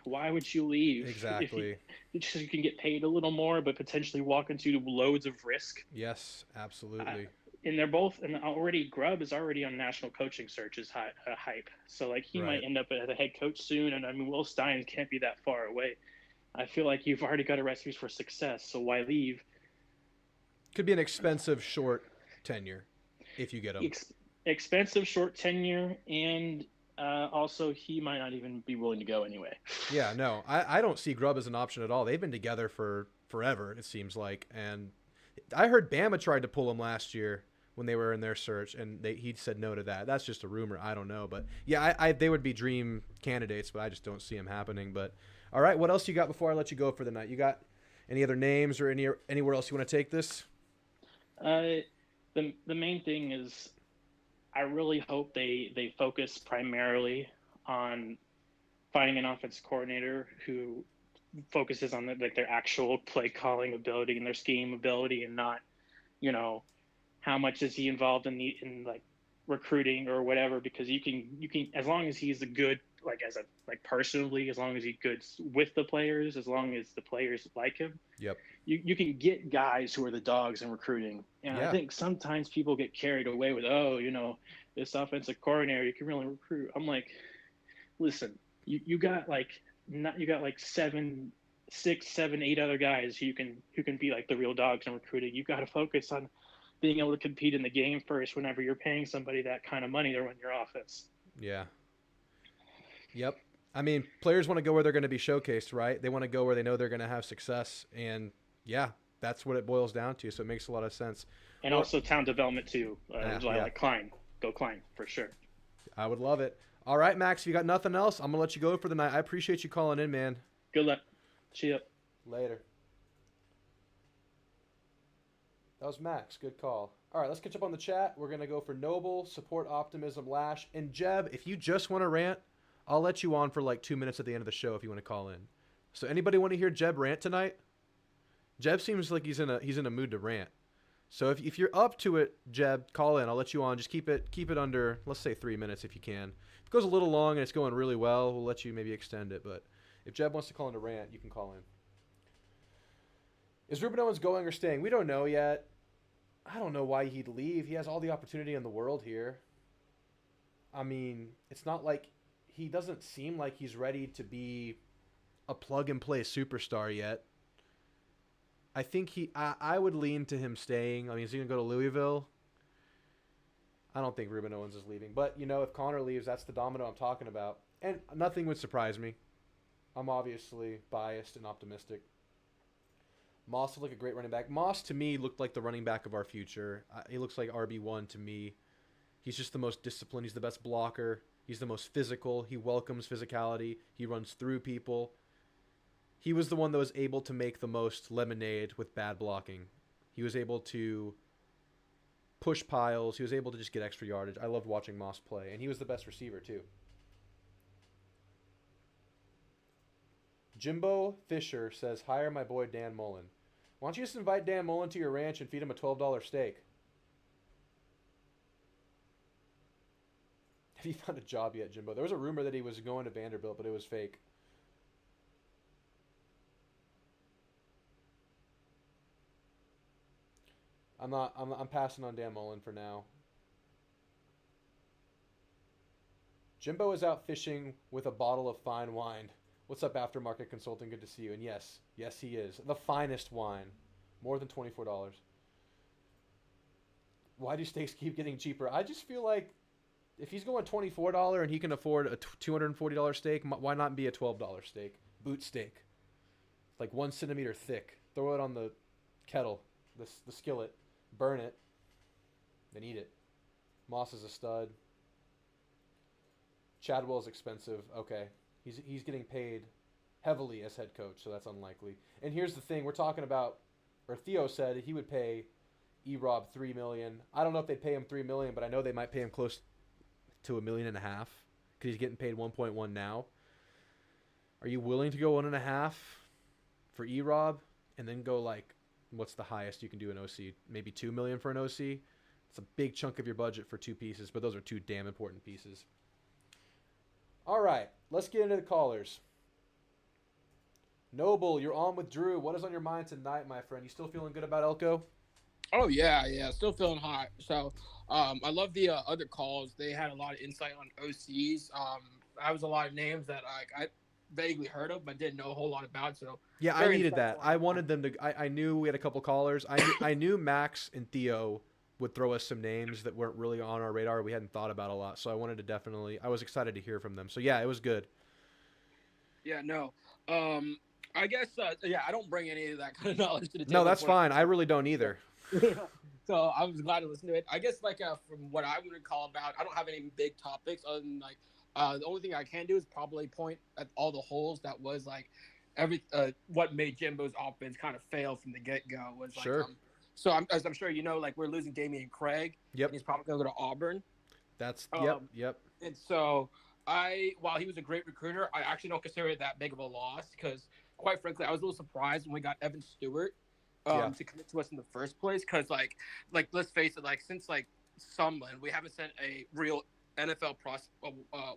why would you leave? Exactly. If you can get paid a little more, but potentially walk into loads of risk. Yes, absolutely. And they're both, and already Grubb is already on national coaching searches hype. So like he might end up as a head coach soon. And I mean, Will Stein can't be that far away. I feel like you've already got a recipe for success. So why leave? Could be an expensive short tenure if you get him. Expensive short tenure, and also he might not even be willing to go anyway. Yeah, no, I don't see Grubb as an option at all. They've been together for forever, it seems like. And I heard Bama tried to pull him last year when they were in their search, and he said no to that. That's just a rumor. I don't know. But, yeah, they would be dream candidates, but I just don't see them happening. But, all right, what else you got before I let you go for the night? You got any other names or anywhere else you want to take this? The main thing is I really hope they focus primarily on finding an offensive coordinator who focuses on their actual play calling ability and their scheme ability, and not, how much is he involved in recruiting or whatever, because you can as long as he's a good personally, as long as he's good with the players, as long as the players like him. Yep. You can get guys who are the dogs in recruiting. And I think sometimes people get carried away with, this offensive coordinator, you can really recruit. I'm like, listen, you got six, seven, eight other guys who can be like the real dogs in recruiting. You've got to focus on being able to compete in the game first whenever you're paying somebody that kind of money to run your offense. Yeah. Yep. I mean, players want to go where they're going to be showcased, right? They want to go where they know they're going to have success. And, yeah, that's what it boils down to. So it makes a lot of sense. And also talent development, too. Like Klein. Go Klein, for sure. I would love it. All right, Max, if you got nothing else, I'm going to let you go for the night. I appreciate you calling in, man. Good luck. See ya. Later. That was Max. Good call. All right, let's catch up on the chat. We're going to go for Noble, Support Optimism, Lash. And Jeb, if you just want to rant, I'll let you on for like 2 minutes at the end of the show if you want to call in. So anybody want to hear Jeb rant tonight? Jeb seems like he's in a mood to rant. So if you're up to it, Jeb, call in. I'll let you on. Just keep it under, let's say, 3 minutes if you can. If it goes a little long and it's going really well, we'll let you maybe extend it. But if Jeb wants to call in to rant, you can call in. Is Ruben Owens going or staying? We don't know yet. I don't know why he'd leave. He has all the opportunity in the world here. I mean, it's not like he doesn't seem like he's ready to be a plug-and-play superstar yet. I think I would lean to him staying. I mean, is he going to go to Louisville? I don't think Ruben Owens is leaving. But, if Connor leaves, that's the domino I'm talking about. And nothing would surprise me. I'm obviously biased and optimistic. Moss looked like a great running back. Moss, to me, looked like the running back of our future. He looks like RB1 to me. He's just the most disciplined. He's the best blocker. He's the most physical. He welcomes physicality. He runs through people. He was the one that was able to make the most lemonade with bad blocking. He was able to push piles. He was able to just get extra yardage. I loved watching Moss play, and he was the best receiver too. Jimbo Fisher says, hire my boy Dan Mullen. Why don't you just invite Dan Mullen to your ranch and feed him a $12 steak? Have you found a job yet, Jimbo? There was a rumor that he was going to Vanderbilt, but it was fake. I'm passing on Dan Mullen for now. Jimbo is out fishing with a bottle of fine wine. What's up, Aftermarket Consulting? Good to see you. And yes, he is. The finest wine. More than $24. Why do steaks keep getting cheaper? I just feel like if he's going $24 and he can afford a $240 steak, why not be a $12 steak? Boot steak. It's like 1 centimeter thick. Throw it on the kettle, the skillet, burn it, then eat it. Moss is a stud. Chadwell's expensive. Okay. He's getting paid heavily as head coach, so that's unlikely. And here's the thing, we're talking about, or Theo said he would pay E-Rob $3 million. I don't know if they'd pay him $3 million, but I know they might pay him close to $1.5 million because he's getting paid 1.1 now. Are you willing to go 1.5 for E-Rob and then go like, what's the highest you can do in OC? Maybe $2 million for an OC? It's a big chunk of your budget for two pieces, but those are two damn important pieces. All right, let's get into the callers. Noble, you're on with Drew. What is on your mind tonight, my friend? You still feeling good about Elco? Oh, yeah. Still feeling hot. So I love the other calls. They had a lot of insight on OCs. I was a lot of names that I vaguely heard of, but didn't know a whole lot about. So yeah, I needed that. I wanted them to. I knew we had a couple callers. I knew Max and Theo would throw us some names that weren't really on our radar. We hadn't thought about a lot. So I wanted to definitely. I was excited to hear from them. So yeah, it was good. Yeah, no. I guess I don't bring any of that kind of knowledge to the table. No, that's fine. I really don't either. So I was glad to listen to it. I guess from what I would call about, I don't have any big topics other than the only thing I can do is probably point at all the holes that was what made Jimbo's offense kind of fail from the get-go was sure. So as I'm sure you know, we're losing Damian Craig. Yep. And he's probably going to go to Auburn. That's yep. And so while he was a great recruiter, I actually don't consider it that big of a loss because, quite frankly, I was a little surprised when we got Evan Stewart to commit to us in the first place. Because let's face it, since Sumlin, we haven't sent a real NFL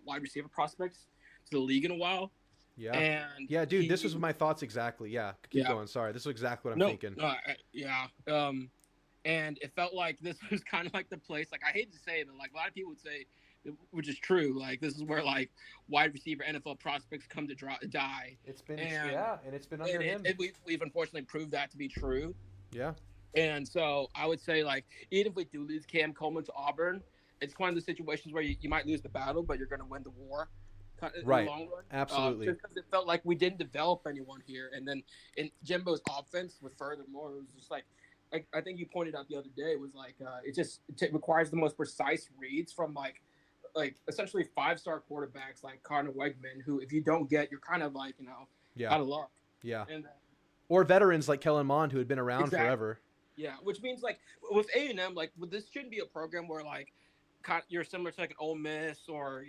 wide receiver prospects to the league in a while. Yeah. And yeah, dude, this was my thoughts exactly. Yeah. Keep going. Sorry. This is exactly what I'm thinking. And it felt like this was kind of like the place, I hate to say it, but a lot of people would say, which is true, this is where wide receiver NFL prospects come to die. It's been, and it's been under him. We've unfortunately proved that to be true. Yeah. And so I would say, even if we do lose Cam Coleman to Auburn, it's one of the situations where you might lose the battle, but you're going to win the war. Right. In the long run. Absolutely. Just because it felt like we didn't develop anyone here. And then in Jimbo's offense, with furthermore, it was just I think you pointed out the other day, was it requires the most precise reads from essentially 5-star quarterbacks like Connor Wegman, who if you don't get, you're kind of out of luck. Yeah. And or veterans like Kellen Mond, who had been around forever. Yeah, which means with A&M, this shouldn't be a program where you're similar to an Ole Miss or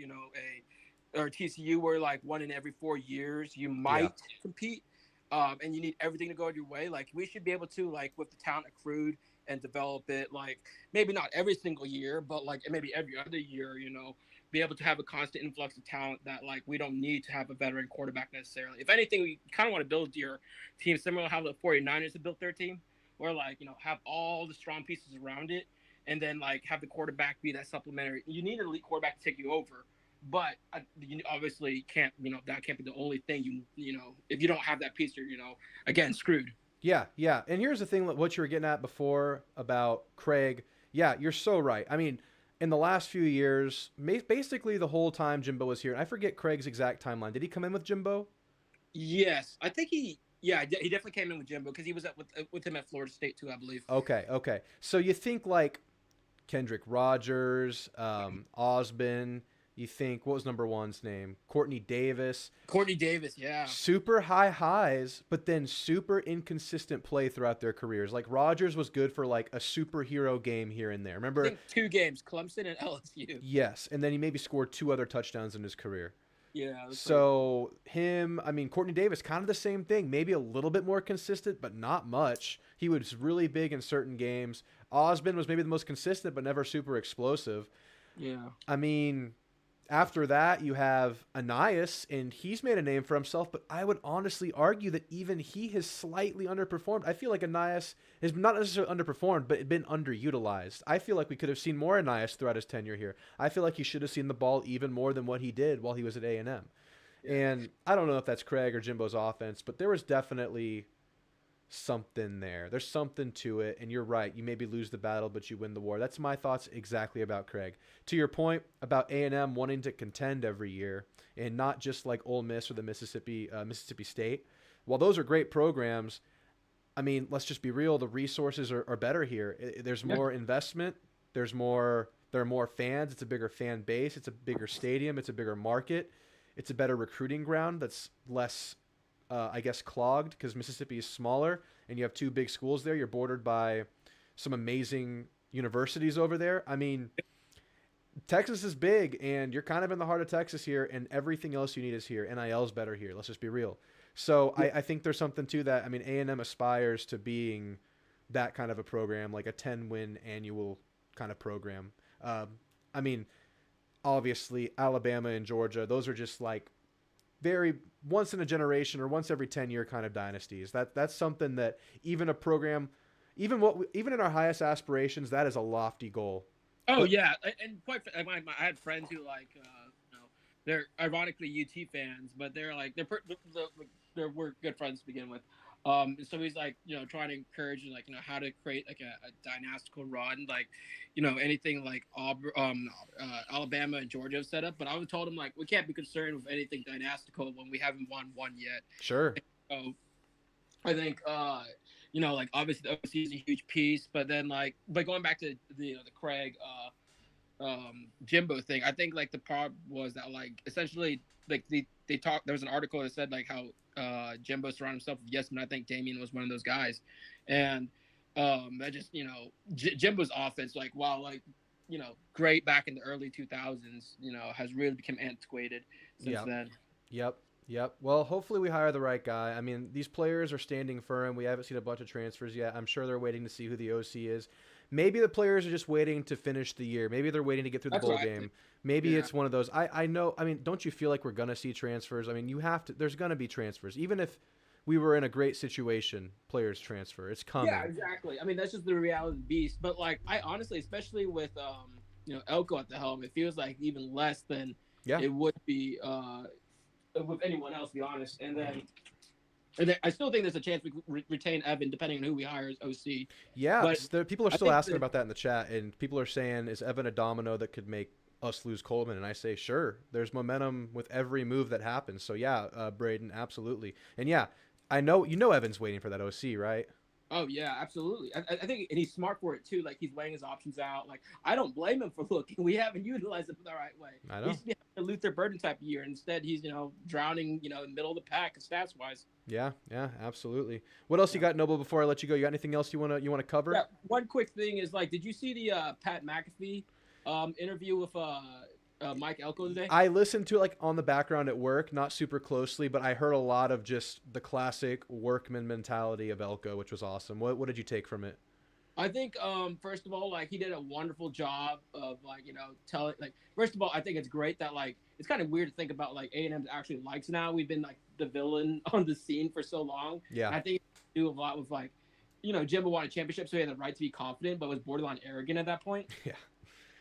or TCU where one in every 4 years you might compete, and you need everything to go your way. We should be able to with the talent accrued and develop it maybe not every single year, but maybe every other year. Be able to have a constant influx of talent that we don't need to have a veteran quarterback necessarily. If anything, we kind of want to build your team similar to how the 49ers have built their team, where have all the strong pieces around it, and then have the quarterback be that supplementary. You need an elite quarterback to take you over. But you obviously can't, that can't be the only thing. If you don't have that piece, you're, again, screwed. Yeah. And here's the thing, what you were getting at before about Craig. Yeah, you're so right. I mean, in the last few years, basically the whole time Jimbo was here, and I forget Craig's exact timeline. Did he come in with Jimbo? Yes, I think he definitely came in with Jimbo because he was with him at Florida State too, I believe. Okay. So you think like Kendrick Rogers, Osbin. You think, what was number one's name? Courtney Davis. Courtney Davis, yeah. Super high highs, but then super inconsistent play throughout their careers. Like Rogers was good for like a superhero game here and there. Remember? I think 2 games, Clemson and LSU. Yes, and then he maybe scored 2 other touchdowns in his career. Yeah. So Courtney Davis, kind of the same thing. Maybe a little bit more consistent, but not much. He was really big in certain games. Osbin was maybe the most consistent, but never super explosive. Yeah. I mean, after that, you have Anais, and he's made a name for himself, but I would honestly argue that even he has slightly underperformed. I feel like Anais has not necessarily underperformed, but been underutilized. I feel like we could have seen more Anais throughout his tenure here. I feel like he should have seen the ball even more than what he did while he was at A&M. Yeah. And I don't know if that's Craig or Jimbo's offense, but there was definitely something there. There's something to it, and you're right. You maybe lose the battle, but you win the war. That's my thoughts exactly about Craig. To your point about A&M wanting to contend every year and not just like Ole Miss or the Mississippi State. While those are great programs, I mean, let's just be real. The resources are better here. There's more investment. There are more fans. It's a bigger fan base. It's a bigger stadium. It's a bigger market. It's a better recruiting ground that's less clogged because Mississippi is smaller and you have 2 big schools there. You're bordered by some amazing universities over there. I mean, Texas is big and you're kind of in the heart of Texas here, and everything else you need is here. NIL's better here. Let's just be real. So I think there's something to that. I mean, A&M aspires to being that kind of a program, like a 10-win annual kind of program. I mean, obviously Alabama and Georgia, those are just like very once in a generation or once every 10-year kind of dynasties. That's something that even a program, even in our highest aspirations, that is a lofty goal. Oh, yeah, and quite. I had friends who they're ironically UT fans, but we're good friends to begin with. So he's like, trying to encourage how to create like a dynastical run, anything like Alabama and Georgia have set up. But I told him we can't be concerned with anything dynastical when we haven't won one yet. Sure. So I think obviously the OC is a huge piece, but then but going back to the Craig Jimbo thing, I think the problem was that essentially they talked. There was an article that said how Jimbo surrounded himself with yes men. I think Damien was one of those guys, and that just Jimbo's offense while great back in the early 2000s, has really become antiquated since then. Yep. Well, hopefully we hire the right guy. I mean, these players are standing firm. We haven't seen a bunch of transfers yet. I'm sure they're waiting to see who the OC is. Maybe the players are just waiting to finish the year. Maybe they're waiting to get through the bowl game. Maybe it's one of those. I know. I mean, don't you feel like we're going to see transfers? I mean, you have to. There's going to be transfers. Even if we were in a great situation, players transfer. It's coming. Yeah, exactly. I mean, that's just the reality of the beast. But I honestly, especially with Elco at the helm, it feels like even less than it would be with anyone else, to be honest. And then I still think there's a chance we retain Evan, depending on who we hire as OC. Yeah, but people are still asking about that in the chat, and people are saying, is Evan a domino that could make us lose Coleman? And I say, sure. There's momentum with every move that happens. So, yeah, Braden, absolutely. And, yeah, I know Evan's waiting for that OC, right? Oh, yeah, absolutely. I think and he's smart for it, too. He's weighing his options out. I don't blame him for looking. We haven't utilized him the right way. I know. He used to be a Luther Burden type of year. Instead, he's, drowning, in the middle of the pack stats-wise. Yeah, absolutely. What else you got, Noble, before I let you go? You got anything else you want to cover? Yeah, one quick thing is, did you see the Pat McAfee interview with Mike Elco today? I listened to it on the background at work, not super closely, but I heard a lot of just the classic workman mentality of Elco, which was awesome. What did you take from it? I think first of all, he did a wonderful job of telling. First of all, I think it's great that it's kind of weird to think about A&M's actually likes now. We've been the villain on the scene for so long. Yeah, and I think it do a lot with Jimbo won a championship, so he had the right to be confident, but was borderline arrogant at that point. Yeah.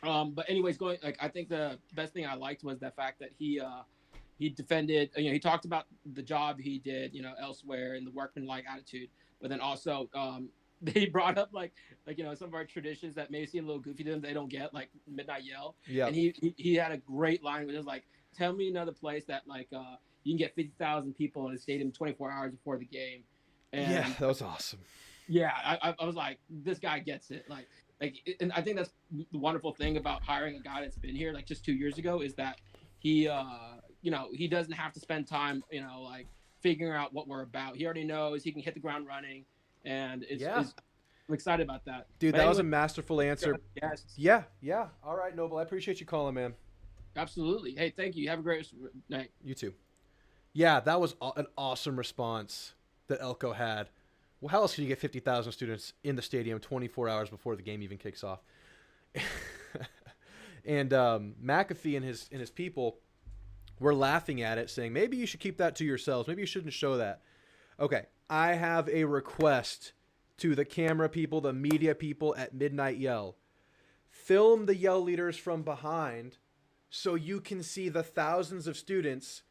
But anyways, I think the best thing I liked was the fact that he defended, he talked about the job he did, elsewhere and the workmanlike attitude, but then also, they brought up like some of our traditions that may seem a little goofy to them. They don't get like midnight yell. Yeah. And he had a great line which was like, "Tell me another place that like you can get 50,000 people in a stadium 24 hours before the game." And Yeah, that was awesome. yeah, I was like, this guy gets it. And I think that's the wonderful thing about hiring a guy that's been here like just 2 years ago is that he he doesn't have to spend time like figuring out what we're about. He already knows he can hit the ground running, and I'm excited about that. Dude, But that was a anyway, masterful answer. yes, Yeah. All right, Noble. I appreciate you calling, man. absolutely. Hey, thank you. Have a great night. You too. Yeah, that was an awesome response that Elco had. Well, how else can you get 50,000 students in the stadium 24 hours before the game even kicks off? And McAfee and his people were laughing at it, saying, maybe you should keep that to yourselves. Maybe you shouldn't show that. Okay, I have a request to the camera people, the media people at Midnight Yell. Film the Yell leaders from behind so you can see the thousands of students,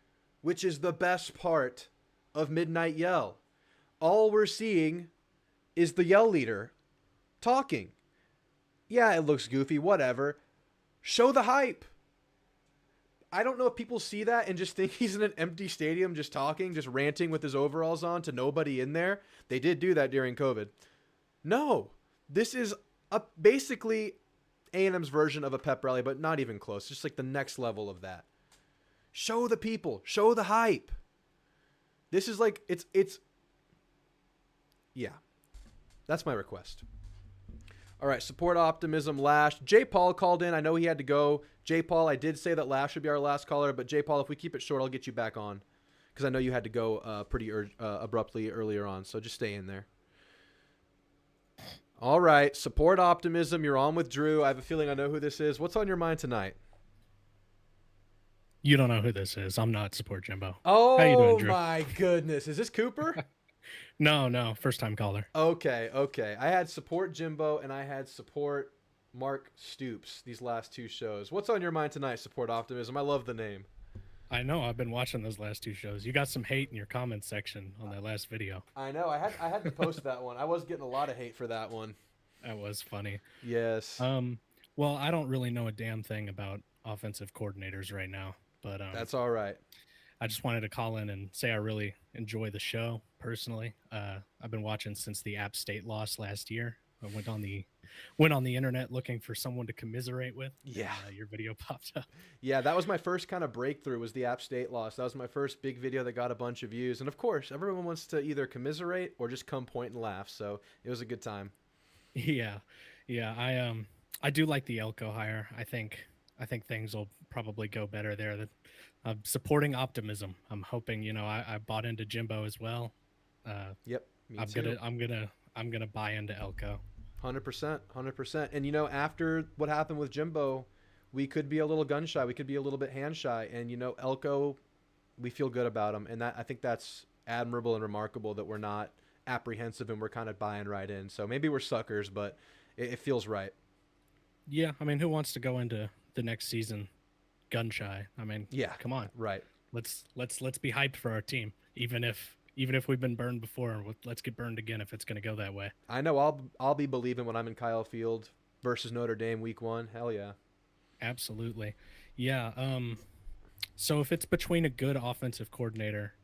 which is the best part of Midnight Yell. All we're seeing is the Yell leader talking. Yeah, it looks goofy, whatever. Show the hype. I don't know if people see that and just think he's in an empty stadium just talking, just ranting with his overalls on to nobody in there. They did do that during COVID. No, this is basically A&M's version of a pep rally, but not even close. Just like the next level of that. Show the people. Show the hype. This is like, it's yeah. That's my request. All right, support optimism. Lash. J. Paul called in. I know he had to go. J. Paul, I did say that Lash should be our last caller, but J. Paul, if we keep it short, I'll get you back on because I know you had to go pretty abruptly earlier on. So just stay in there. All right, support optimism. You're on with Drew. I have a feeling I know who this is. What's on your mind tonight? You don't know who this is. I'm not support Jimbo. Oh, how you doing, Drew? My goodness. Is this Cooper? No, first time caller. Okay. I had support Jimbo and I had support Mark Stoops these last two shows. What's on your mind tonight, support optimism? I love the name. I know. I've been watching those last two shows. You got some hate in your comments section on that last video. I know. I had to post that one. I was getting a lot of hate for that one. That was funny. Yes. Well, I don't really know a damn thing about offensive coordinators right now, but that's all right. I just wanted to call in and say I really enjoy the show personally. I've been watching since the App State loss last year. I went on the internet looking for someone to commiserate with. Yeah, and, your video popped up. Yeah, that was my first kind of breakthrough. Was the App State loss? That was my first big video that got a bunch of views. And of course, everyone wants to either commiserate or just come point and laugh. So it was a good time. Yeah. I do like the Elco hire. I think things will probably go better there. I'm supporting optimism. I'm hoping, I bought into Jimbo as well. Yep. Me too. I'm gonna buy into Elco. 100%. And after what happened with Jimbo, we could be a little gun shy. We could be a little bit hand shy. And Elco, we feel good about him. And I think that's admirable and remarkable that we're not apprehensive and we're kind of buying right in. So maybe we're suckers, but it feels right. Yeah, I mean, who wants to go into the next season gun shy? I mean, yeah, come on, right? Let's be hyped for our team, even if we've been burned before. Let's get burned again if it's going to go that way. I know I'll be believing when I'm in Kyle Field versus Notre Dame week 1. Hell yeah, absolutely, yeah. So if it's between a good offensive coordinator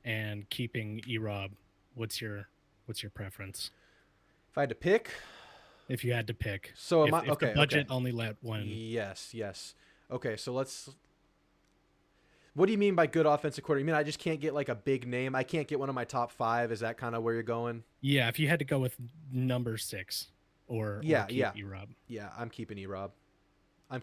and keeping E-Rob, what's your preference? If I had to pick. If you had to pick. So if the budget only let one. Yes. Okay, so what do you mean by good offensive coordinator? You mean I just can't get like a big name? I can't get one of my top 5? Is that kind of where you're going? Yeah, if you had to go with number 6 or keep E-Rob. Yeah, I'm keeping E-Rob.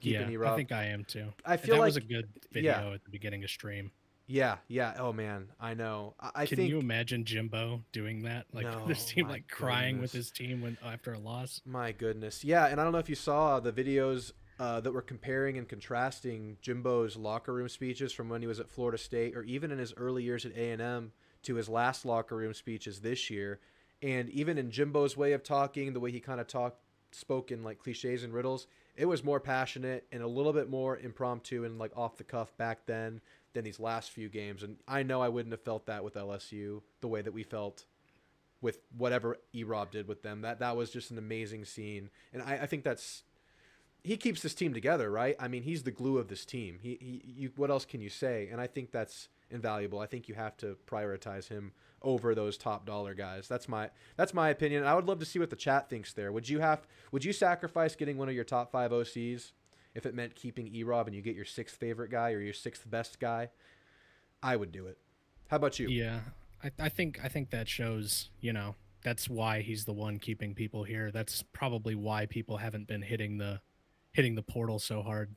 E-Rob. I think I am too. I feel that like was a good video at the beginning of stream. Yeah. Oh man, I know. Can you imagine Jimbo doing that? Like this team, like crying with his team after a loss. My goodness. Yeah, and I don't know if you saw the videos that were comparing and contrasting Jimbo's locker room speeches from when he was at Florida State, or even in his early years at A&M, to his last locker room speeches this year. And even in Jimbo's way of talking, the way he kind of spoke in like cliches and riddles, it was more passionate and a little bit more impromptu and like off the cuff back then than these last few games. And I know I wouldn't have felt that with LSU the way that we felt with whatever E-Rob did with them. That was just an amazing scene. And I think he keeps this team together, right? I mean, he's the glue of this team. What else can you say? And I think that's invaluable. I think you have to prioritize him over those top dollar guys. That's my opinion. I would love to see what the chat thinks there. Would you sacrifice getting one of your top 5 OCs if it meant keeping E-Rob and you get your 6th favorite guy or your 6th best guy? I would do it. How about you? Yeah, I think that shows, that's why he's the one keeping people here. That's probably why people haven't been hitting the portal so hard.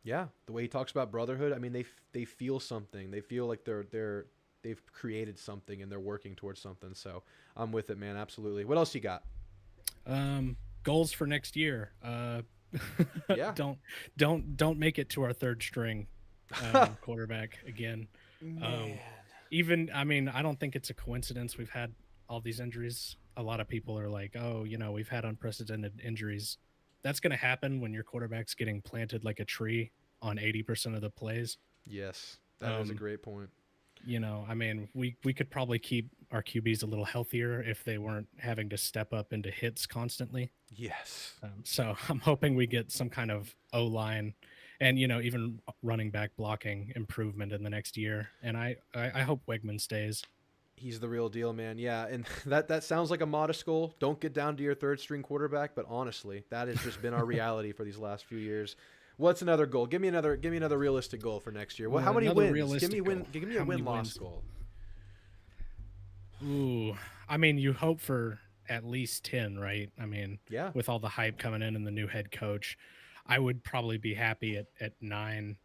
Yeah, the way he talks about brotherhood, I mean, they feel something. They feel like they've created something and they're working towards something. So I'm with it, man. Absolutely. What else you got? Goals for next year. Yeah. Don't make it to our 3rd string quarterback again. I don't think it's a coincidence we've had all these injuries. A lot of people are like, oh, we've had unprecedented injuries. That's going to happen when your quarterback's getting planted like a tree on 80% of the plays. Yes, that is a great point. We could probably keep our QBs a little healthier if they weren't having to step up into hits constantly. Yes. So I'm hoping we get some kind of O-line and, even running back blocking improvement in the next year. And I hope Wegman stays. He's the real deal, man. Yeah, and that sounds like a modest goal. Don't get down to your 3rd string quarterback, but honestly, that has just been our reality for these last few years. What's another goal? Give me another realistic goal for next year. How many wins? Give me a win-loss goal. Ooh, you hope for at least 10, right? Yeah. With all the hype coming in and the new head coach, I would probably be happy at 9.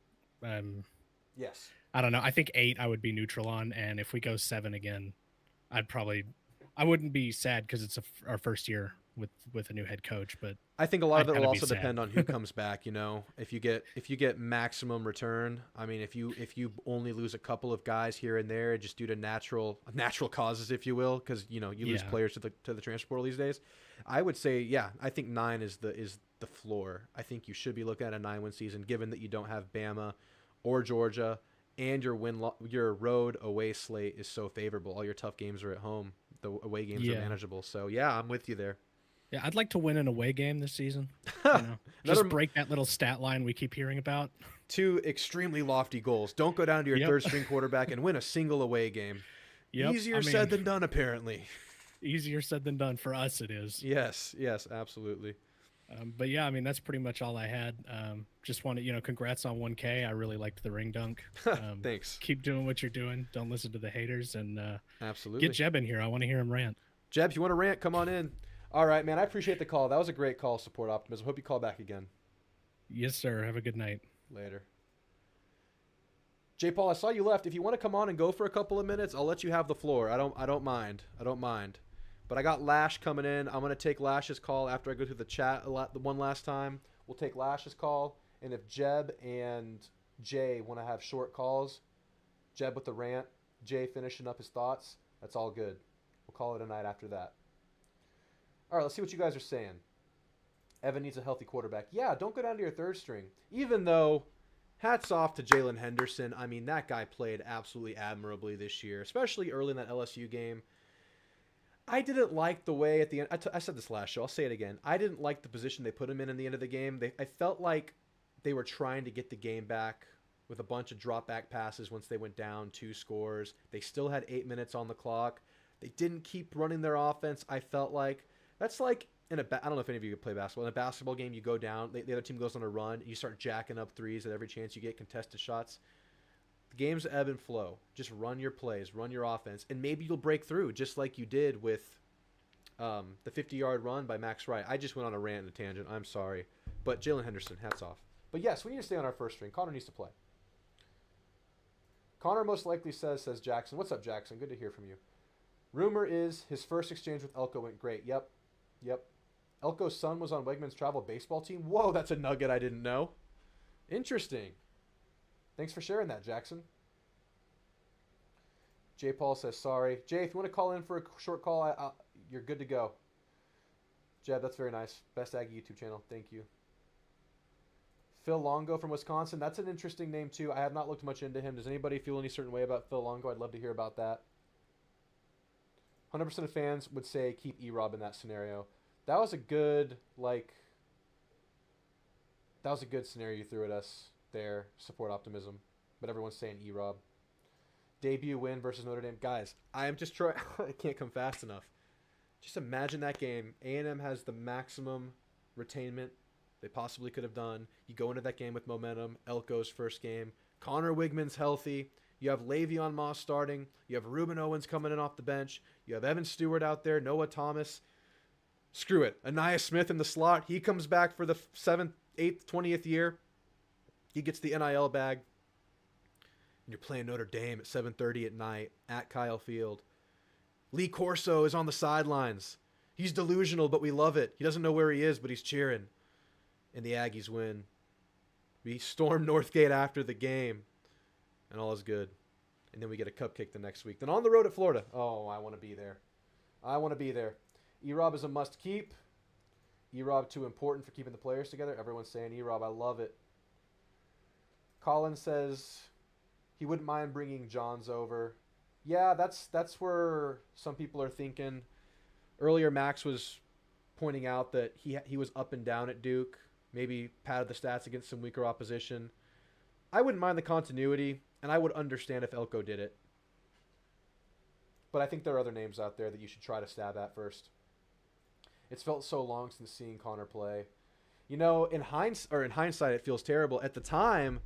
Yes. I don't know. I think 8 I would be neutral on, and if we go 7 again, I wouldn't be sad because it's our first year with a new head coach. But I think a lot of it will also depend on who comes back. If you get maximum return. I mean, if you only lose a couple of guys here and there, just due to natural causes, if you will, because you lose players to the transfer portal these days. I would say, I think 9 is the floor. I think you should be looking at a 9-win season, given that you don't have Bama or Georgia. And your road away slate is so favorable. All your tough games are at home. The away games are manageable. So, I'm with you there. Yeah, I'd like to win an away game this season. Just break that little stat line we keep hearing about. 2 extremely lofty goals. Don't go down to your 3rd string quarterback and win a single away game. Easier said than done, apparently. Easier said than done. For us, it is. Yes, absolutely. But that's pretty much all I had. Just wanted, congrats on 1K. I really liked the ring dunk. Thanks. Keep doing what you're doing. Don't listen to the haters, and absolutely get Jeb in here. I want to hear him rant. Jeb, you want to rant? Come on in. All right, man. I appreciate the call. That was a great call. Support Optimism. Hope you call back again. Yes, sir. Have a good night. Later. J. Paul, I saw you left. If you want to come on and go for a couple of minutes, I'll let you have the floor. I don't mind. But I got Lash coming in. I'm going to take Lash's call after I go through the chat the one last time. We'll take Lash's call. And if Jeb and Jay want to have short calls, Jeb with the rant, Jay finishing up his thoughts, that's all good. We'll call it a night after that. All right, let's see what you guys are saying. Evan needs a healthy quarterback. Yeah, don't go down to your 3rd string. Even though, hats off to Jalen Henderson. I mean, that guy played absolutely admirably this year, especially early in that LSU game. I didn't like the way at the end. I said this last show. I'll say it again. I didn't like the position they put him in the end of the game. I felt like they were trying to get the game back with a bunch of drop back passes once they went down 2 scores. They still had 8 minutes on the clock. They didn't keep running their offense. I felt like that's like I don't know if any of you play basketball. In a basketball game, you go down. The other team goes on a run. You start jacking up threes at every chance you get, contested shots. The game's ebb and flow. Just run your plays, run your offense, and maybe you'll break through just like you did with the 50-yard run by Max Wright. I just went on a rant and a tangent. I'm sorry. But Jalen Henderson, hats off. But yes, we need to stay on our 1st string. Connor needs to play. Connor most likely says Jackson. What's up, Jackson? Good to hear from you. Rumor is his first exchange with Elco went great. Yep. Elco's son was on Wegman's travel baseball team. Whoa, that's a nugget I didn't know. Interesting. Thanks for sharing that, Jackson. Jay Paul says sorry. Jay, if you want to call in for a short call, you're good to go. Jeb, that's very nice. Best Aggie YouTube channel. Thank you. Phil Longo from Wisconsin. That's an interesting name, too. I have not looked much into him. Does anybody feel any certain way about Phil Longo? I'd love to hear about that. 100% of fans would say keep E-Rob in that scenario. That was a good scenario you threw at us there. Support optimism, but everyone's saying E-Rob. Debut win versus Notre Dame, guys. I am just trying. I can't come fast enough. Just imagine that game. A&M has the maximum retainment they possibly could have done. You go into that game with momentum. Elco's first game. Connor Wigman's healthy. You have Le'Veon Moss starting. You have Reuben Owens coming in off the bench. You have Evan Stewart out there. Noah Thomas. Screw it. Anaya Smith in the slot. He comes back for the 7th, 8th, 20th year. He gets the NIL bag. And you're playing Notre Dame at 7:30 at night at Kyle Field. Lee Corso is on the sidelines. He's delusional, but we love it. He doesn't know where he is, but he's cheering. And the Aggies win. We storm Northgate after the game. And all is good. And then we get a cupcake the next week. Then on the road at Florida. Oh, I want to be there. I want to be there. E-Rob is a must keep. E-Rob too important for keeping the players together. Everyone's saying E-Rob. I love it. Colin says he wouldn't mind bringing Johns over. Yeah, that's where some people are thinking. Earlier, Max was pointing out that he was up and down at Duke. Maybe padded the stats against some weaker opposition. I wouldn't mind the continuity, and I would understand if Elco did it. But I think there are other names out there that you should try to stab at first. It's felt so long since seeing Connor play. You know, in hindsight, it feels terrible. At the time,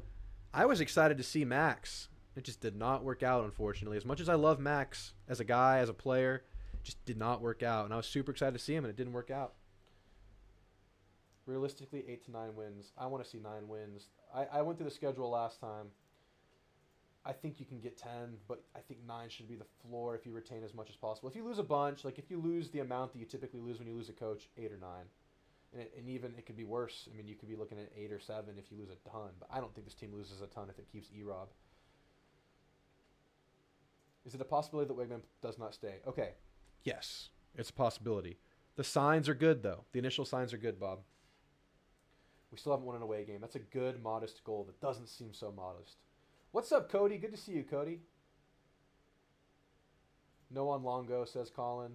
I was excited to see Max. It just did not work out, unfortunately. As much as I love Max as a guy, as a player, it just did not work out. And I was super excited to see him, and it didn't work out. Realistically, 8 to 9 wins. I want to see 9 wins. I went through the schedule last time. I think you can get 10, but I think 9 should be the floor if you retain as much as possible. If you lose a bunch, like if you lose the amount that you typically lose when you lose a coach, 8 or 9. And even it could be worse. I mean, you could be looking at 8 or 7 if you lose a ton. But I don't think this team loses a ton if it keeps E-Rob. Is it a possibility that Wigman does not stay? Okay. Yes, it's a possibility. The signs are good, though. The initial signs are good, Bob. We still haven't won an away game. That's a good, modest goal that doesn't seem so modest. What's up, Cody? Good to see you, Cody. No on Longo, says Colin.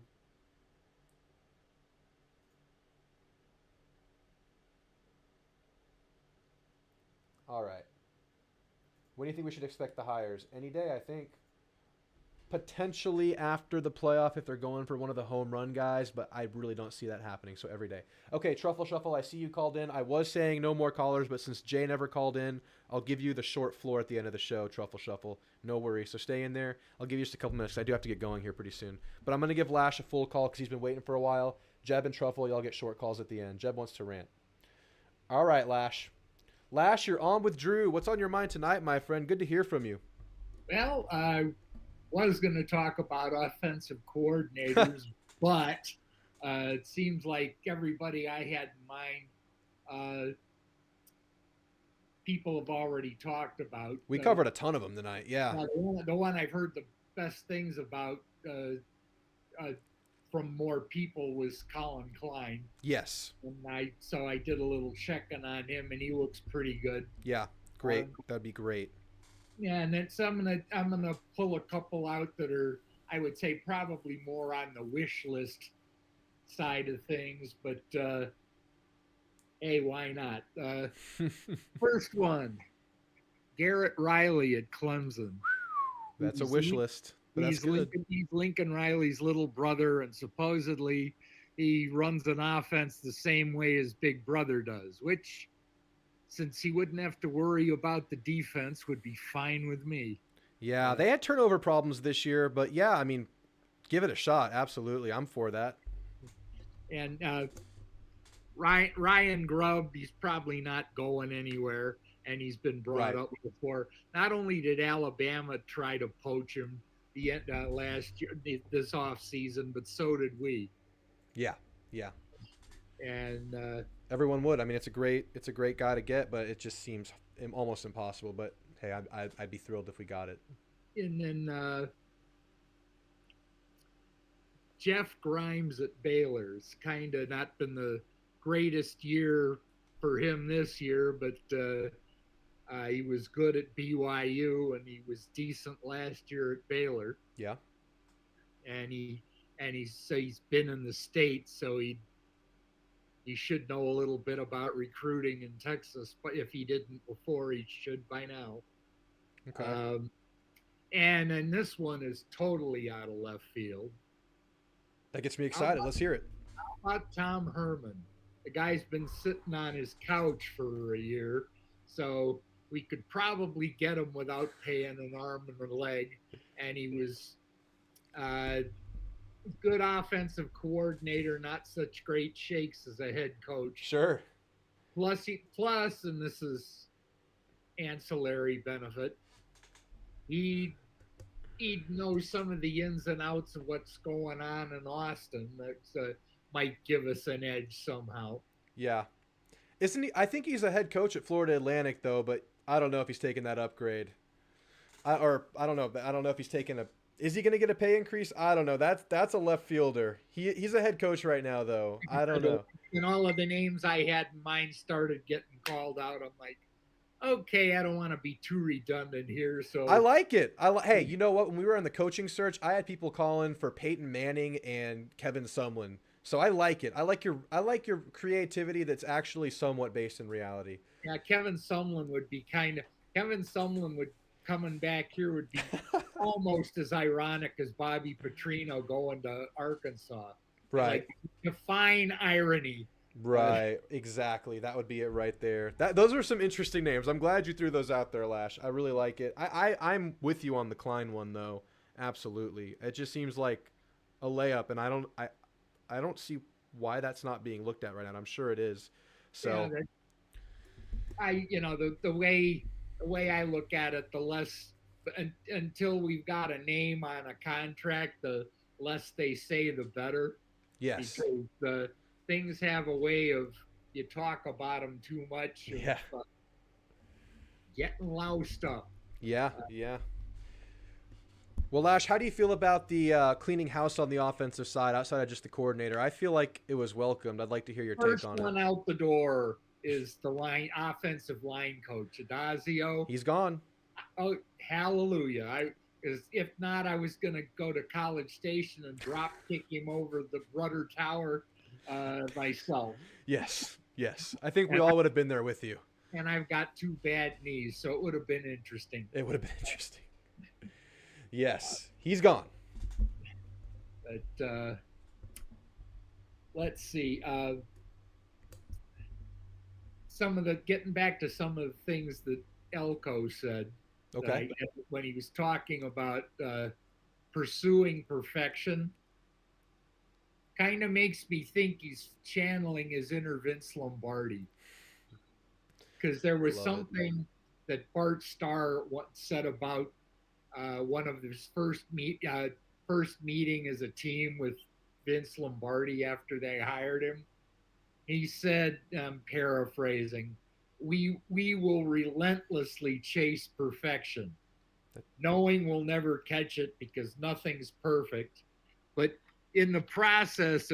All right. When do you think we should expect the hires? Any day, I think. Potentially after the playoff if they're going for one of the home run guys, but I really don't see that happening, so every day. Okay, Truffle Shuffle, I see you called in. I was saying no more callers, but since Jay never called in, I'll give you the short floor at the end of the show, Truffle Shuffle. No worries, so stay in there. I'll give you just a couple minutes. I do have to get going here pretty soon. But I'm going to give Lash a full call because he's been waiting for a while. Jeb and Truffle, y'all get short calls at the end. Jeb wants to rant. All right, Lash. Lash, you're on with Drew. What's on your mind tonight, my friend? Good to hear from you. Well, I was going to talk about offensive coordinators, but it seems like everybody I had in mind, people have already talked about. We covered a ton of them tonight, yeah. The one I've heard the best things about from more people was Colin Klein. Yes. And so I did a little checking on him, and he looks pretty good. Yeah, great. That'd be great. Yeah, and then so I'm gonna pull a couple out that are, I would say, probably more on the wish list side of things, but hey, why not? First one, Garrett Riley at Clemson. That's a wish list, but that's good. He's Lincoln Riley's little brother, and supposedly he runs an offense the same way his big brother does, which, since he wouldn't have to worry about the defense, would be fine with me. Yeah, they had turnover problems this year, but yeah, I mean, give it a shot. Absolutely. I'm for that. And Ryan Grubb, he's probably not going anywhere, and he's been brought up before. Not only did Alabama try to poach him last year, this offseason, but so did we. Yeah. And everyone would. I mean, it's a great guy to get, but it just seems almost impossible. But hey, I'd be thrilled if we got it. And then Jeff Grimes at Baylor's kind of not been the greatest year for him this year, but he was good at BYU and he was decent last year at Baylor. Yeah. And he and he's been in the States, so he should know a little bit about recruiting in Texas. But if he didn't before, he should by now. Okay. And then this one is totally out of left field. That gets me excited. Let's hear it. How about Tom Herman? The guy's been sitting on his couch for a year, so we could probably get him without paying an arm and a leg. And he was good offensive coordinator, not such great shakes as a head coach. Sure. Plus, and this is ancillary benefit, he'd know some of the ins and outs of what's going on in Austin that might give us an edge somehow. Yeah. Isn't he? I think he's a head coach at Florida Atlantic, though, but I don't know if he's taking that upgrade. I don't know. I don't know if he's taking a. Is he going to get a pay increase? I don't know. That's a left fielder. He's a head coach right now, though. I don't know. And all of the names I had in mind started getting called out. I'm like, okay, I don't want to be too redundant here. So I like it. Hey, you know what? When we were on the coaching search, I had people calling for Peyton Manning and Kevin Sumlin. So I like it. I like your creativity that's actually somewhat based in reality. Yeah, Kevin Sumlin would coming back here would be almost as ironic as Bobby Petrino going to Arkansas. Right. Like, define irony. Right. Exactly. That would be it right there. Those are some interesting names. I'm glad you threw those out there, Lash. I really like it. I'm with you on the Klein one, though. Absolutely. It just seems like a layup, and I don't see why that's not being looked at right now. I'm sure it is. So yeah, the way I look at it, the less until we've got a name on a contract, the less they say, the better. Yes. Because the things have a way of, you talk about them too much. Yeah. Getting loused up. Yeah. Yeah. Well, Lash, how do you feel about the cleaning house on the offensive side, outside of just the coordinator? I feel like it was welcomed. I'd like to hear your take on it. First one out the door is the offensive line coach, Adazio. He's gone. Oh, hallelujah. If not, I was going to go to College Station and drop kick him over the Rudder Tower myself. Yes. I think we all would have been there with you. And I've got two bad knees, so it would have been interesting. It would have been interesting. Yes, he's gone. But let's see. Getting back to some of the things that Elco said. Okay. When he was talking about pursuing perfection, kind of makes me think he's channeling his inner Vince Lombardi. Because there was something that Bart Starr once said about one of his first meeting as a team with Vince Lombardi after they hired him. He said, I'm paraphrasing, we will relentlessly chase perfection, knowing we'll never catch it because nothing's perfect. But in the process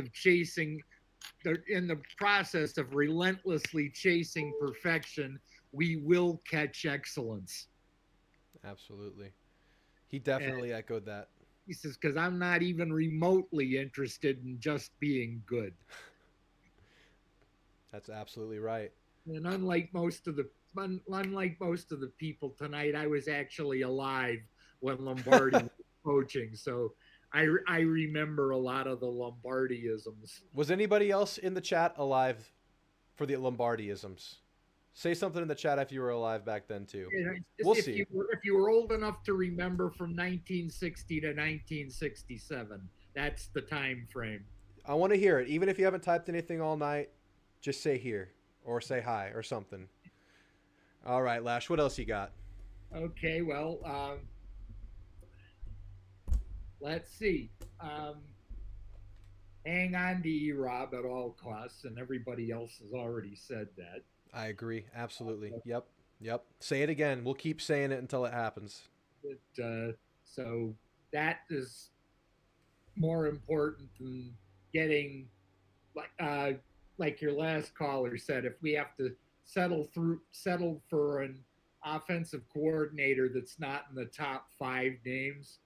of relentlessly chasing perfection, we will catch excellence. Absolutely. He definitely echoed that. He says, because I'm not even remotely interested in just being good. That's absolutely right. And unlike most of the people tonight, I was actually alive when Lombardi was coaching, so I remember a lot of the Lombardi-isms. Was anybody else in the chat alive for the Lombardi-isms? Say something in the chat if you were alive back then too. We'll see. If you were old enough to remember from 1960 to 1967, that's the time frame. I want to hear it. Even if you haven't typed anything all night, just say here or say hi or something. All right, Lash, what else you got? Okay, well, let's see. Hang on to E-Rob at all costs, and everybody else has already said that. I agree. Absolutely. Yep. Say it again. We'll keep saying it until it happens. So that is more important than getting, like your last caller said, if we have to settle for an offensive coordinator that's not in the top 5 names,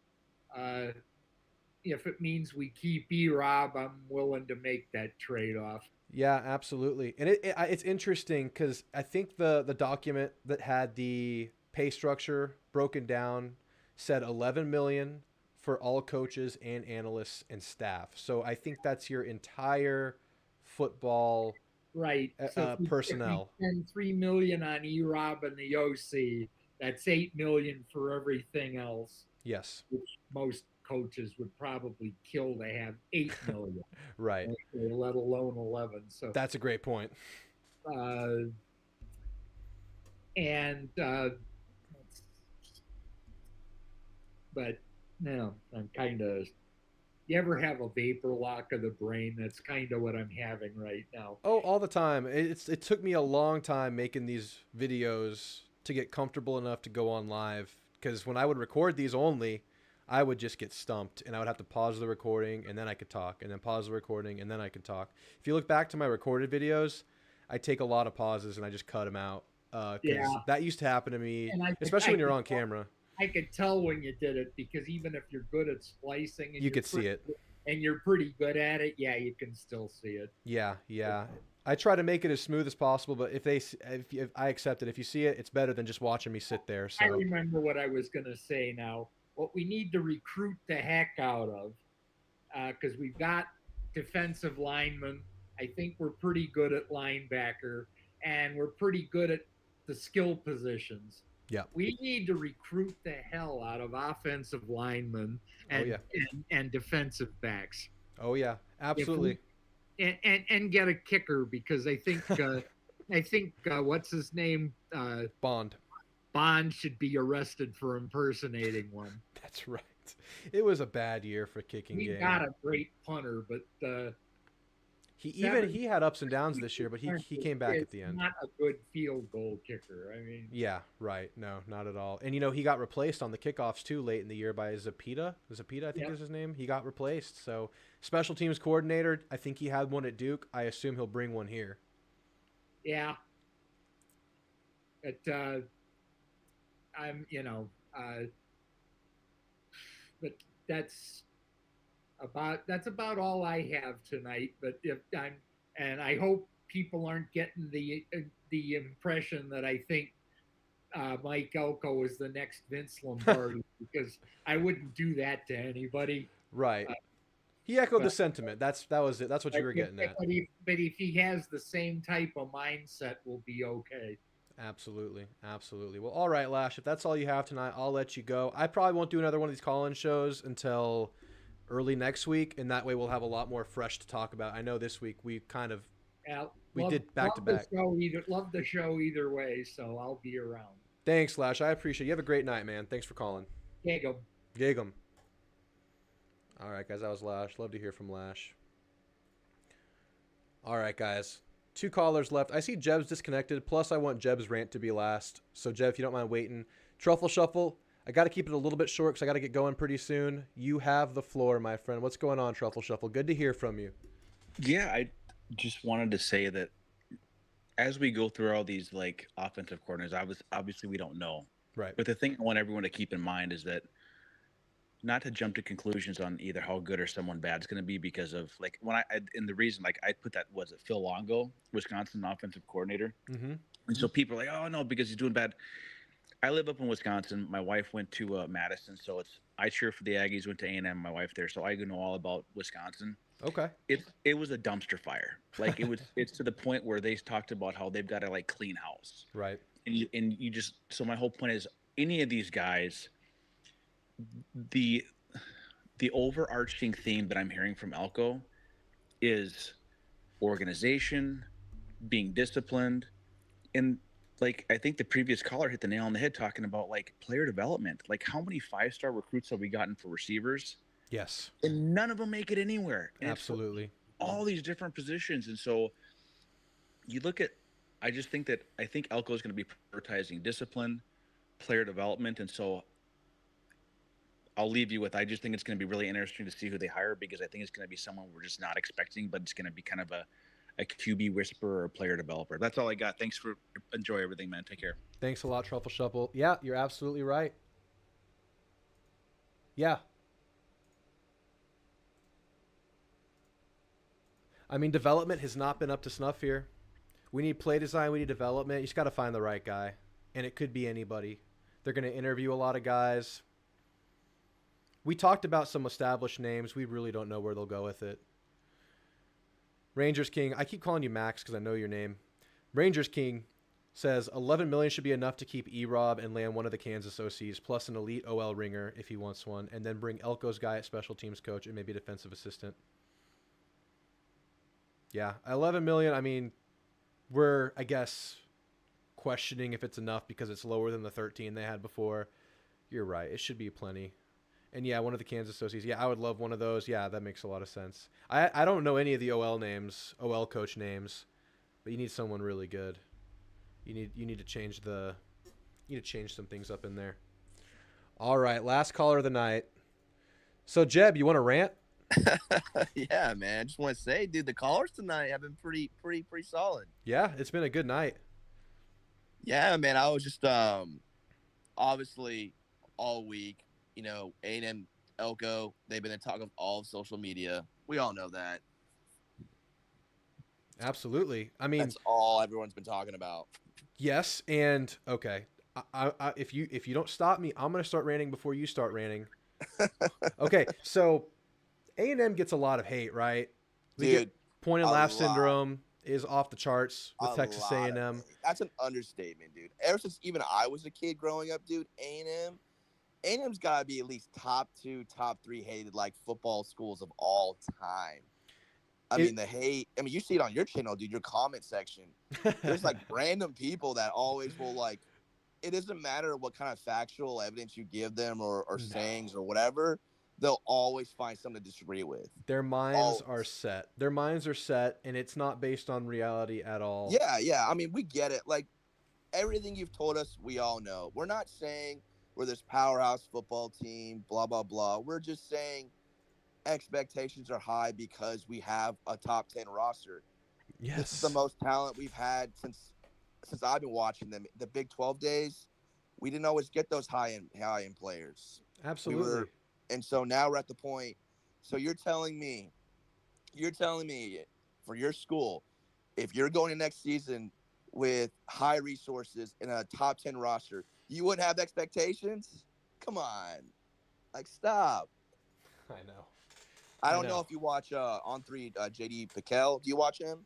if it means we keep E-Rob, I'm willing to make that trade-off. Yeah, absolutely. And it's interesting because I think the document that had the pay structure broken down said 11 million for all coaches and analysts and staff. So I think that's your entire football Right. So personnel. If we spend $3 million on E-Rob and the OC, that's $8 million for everything else. Yes. Which most coaches would probably kill to have $8 million. Right. Let alone 11. So that's a great point. But no, I'm kind of. You ever have a vapor lock of the brain? That's kind of what I'm having right now. Oh, all the time. It took me a long time making these videos to get comfortable enough to go on live. Because when I would record these only, I would just get stumped and I would have to pause the recording and then I could talk, and then pause the recording and then I could talk. If you look back to my recorded videos, I take a lot of pauses and I just cut them out. That used to happen to me, especially when you're on camera. I could tell when you did it, because even if you're good at splicing, and you could see it, and you're pretty good at it, yeah, you can still see it. Yeah. I try to make it as smooth as possible, but if I accept it, if you see it, it's better than just watching me sit there. So I remember what I was gonna say now. What we need to recruit the heck out of, because we've got defensive linemen. I think we're pretty good at linebacker, and we're pretty good at the skill positions. Yeah. We need to recruit the hell out of offensive linemen and defensive backs. Oh yeah, absolutely. And get a kicker, because I think what's his name? Bond. Bond should be arrested for impersonating one. That's right. It was a bad year for kicking game. He got a great punter, but he had ups and downs this year, but he came back at the end. Not a good field goal kicker. I mean, yeah, right. No, not at all. And he got replaced on the kickoffs too late in the year by Zapita. I think is his name. He got replaced. So special teams coordinator, I think he had one at Duke. I assume he'll bring one here. Yeah. But but that's about all I have tonight. But I hope people aren't getting the impression that I think Mike Elco is the next Vince Lombardi, because I wouldn't do that to anybody. Right. He echoed the sentiment. That was it. That's what you were getting at. But if he has the same type of mindset, we'll be okay. Absolutely. Well, all right, Lash. If that's all you have tonight, I'll let you go. I probably won't do another one of these call-in shows until early next week, and that way we'll have a lot more fresh to talk about. I know this week we did back to back. Love the show either way, so I'll be around. Thanks, Lash. I appreciate it. You have a great night, man. Thanks for calling. Gagum. All right, guys. That was Lash. Love to hear from Lash. All right, guys. 2 callers left. I see Jeb's disconnected. Plus, I want Jeb's rant to be last. So, Jeb, if you don't mind waiting. Truffle Shuffle. I got to keep it a little bit short because I got to get going pretty soon. You have the floor, my friend. What's going on, Truffle Shuffle? Good to hear from you. Yeah, I just wanted to say that as we go through all these offensive coordinators, obviously we don't know. Right. But the thing I want everyone to keep in mind is that not to jump to conclusions on either how good or someone bad is going to be, because of and the reason I put that was it Phil Longo, Wisconsin offensive coordinator. Mm-hmm. And so people are like, oh no, because he's doing bad. I live up in Wisconsin. My wife went to Madison, so I cheer for the Aggies. Went to A&M. My wife there, so I know all about Wisconsin. Okay. It was a dumpster fire. It's to the point where they talked about how they've got to clean house. Right. And you just, so my whole point is, any of these guys, the overarching theme that I'm hearing from Elco is organization, being disciplined, and I think the previous caller hit the nail on the head talking about player development. How many 5-star recruits have we gotten for receivers? Yes. And none of them make it anywhere. And absolutely. All these different positions. And so you look at, I think Elco is going to be prioritizing discipline, player development. And so I'll leave you with, I just think it's going to be really interesting to see who they hire, because I think it's going to be someone we're just not expecting, but it's going to be kind of a QB whisperer or player developer. That's all I got. Thanks for enjoy everything, man. Take care. Thanks a lot, Truffle Shuffle. Yeah, you're absolutely right. Yeah. I mean, development has not been up to snuff here. We need play design. We need development. You just got to find the right guy, and it could be anybody. They're going to interview a lot of guys. We talked about some established names. We really don't know where they'll go with it. Rangers King. I keep calling you Max because I know your name. Rangers King says $11 million should be enough to keep E-Rob and land one of the Kansas OCs, plus an elite OL ringer if he wants one, and then bring Elco's guy at special teams coach and maybe defensive assistant. Yeah, $11 million. I mean, we're, I guess, questioning if it's enough because it's lower than the 13 they had before. You're right. It should be plenty. And yeah, one of the Kansas OCs. Yeah, I would love one of those. Yeah, that makes a lot of sense. I don't know any of the OL names, OL coach names, but you need someone really good. You need to change some things up in there. All right, last caller of the night. So Jeb, you want to rant? Yeah, man. I just want to say, dude, the callers tonight have been pretty solid. Yeah, it's been a good night. Yeah, man. I was just obviously all week, A&M Elco, they've been the talk of all of social media. We all know that. Absolutely. I mean, that's all everyone's been talking about. Yes, and okay. I if you don't stop me, I'm gonna start ranting before you start ranting. Okay, so A&M gets a lot of hate, right? Dude, point and laugh syndrome is off the charts with Texas A&M. That's an understatement, dude. Ever since even I was a kid growing up, dude, A&M's got to be at least top 2, top 3 hated like football schools of all time. I mean, the hate. I mean, you see it on your channel, dude. Your comment section. There's like random people that always will like. It doesn't matter what kind of factual evidence you give them or sayings or whatever. They'll always find something to disagree with. Their minds are set. Their minds are set, and it's not based on reality at all. Yeah. I mean, we get it. Like everything you've told us, we all know. We're not saying we're this powerhouse football team, blah blah blah. We're just saying expectations are high because we have a top 10 roster. Yes. This is the most talent we've had since I've been watching them. The Big 12 days, we didn't always get those high end players. Absolutely. And so now we're at the point. So you're telling me for your school, if you're going to next season with high resources and a top 10 roster, you wouldn't have expectations? Come on. Like, stop. I know. I don't know if you watch On 3 JD Piquel. Do you watch him?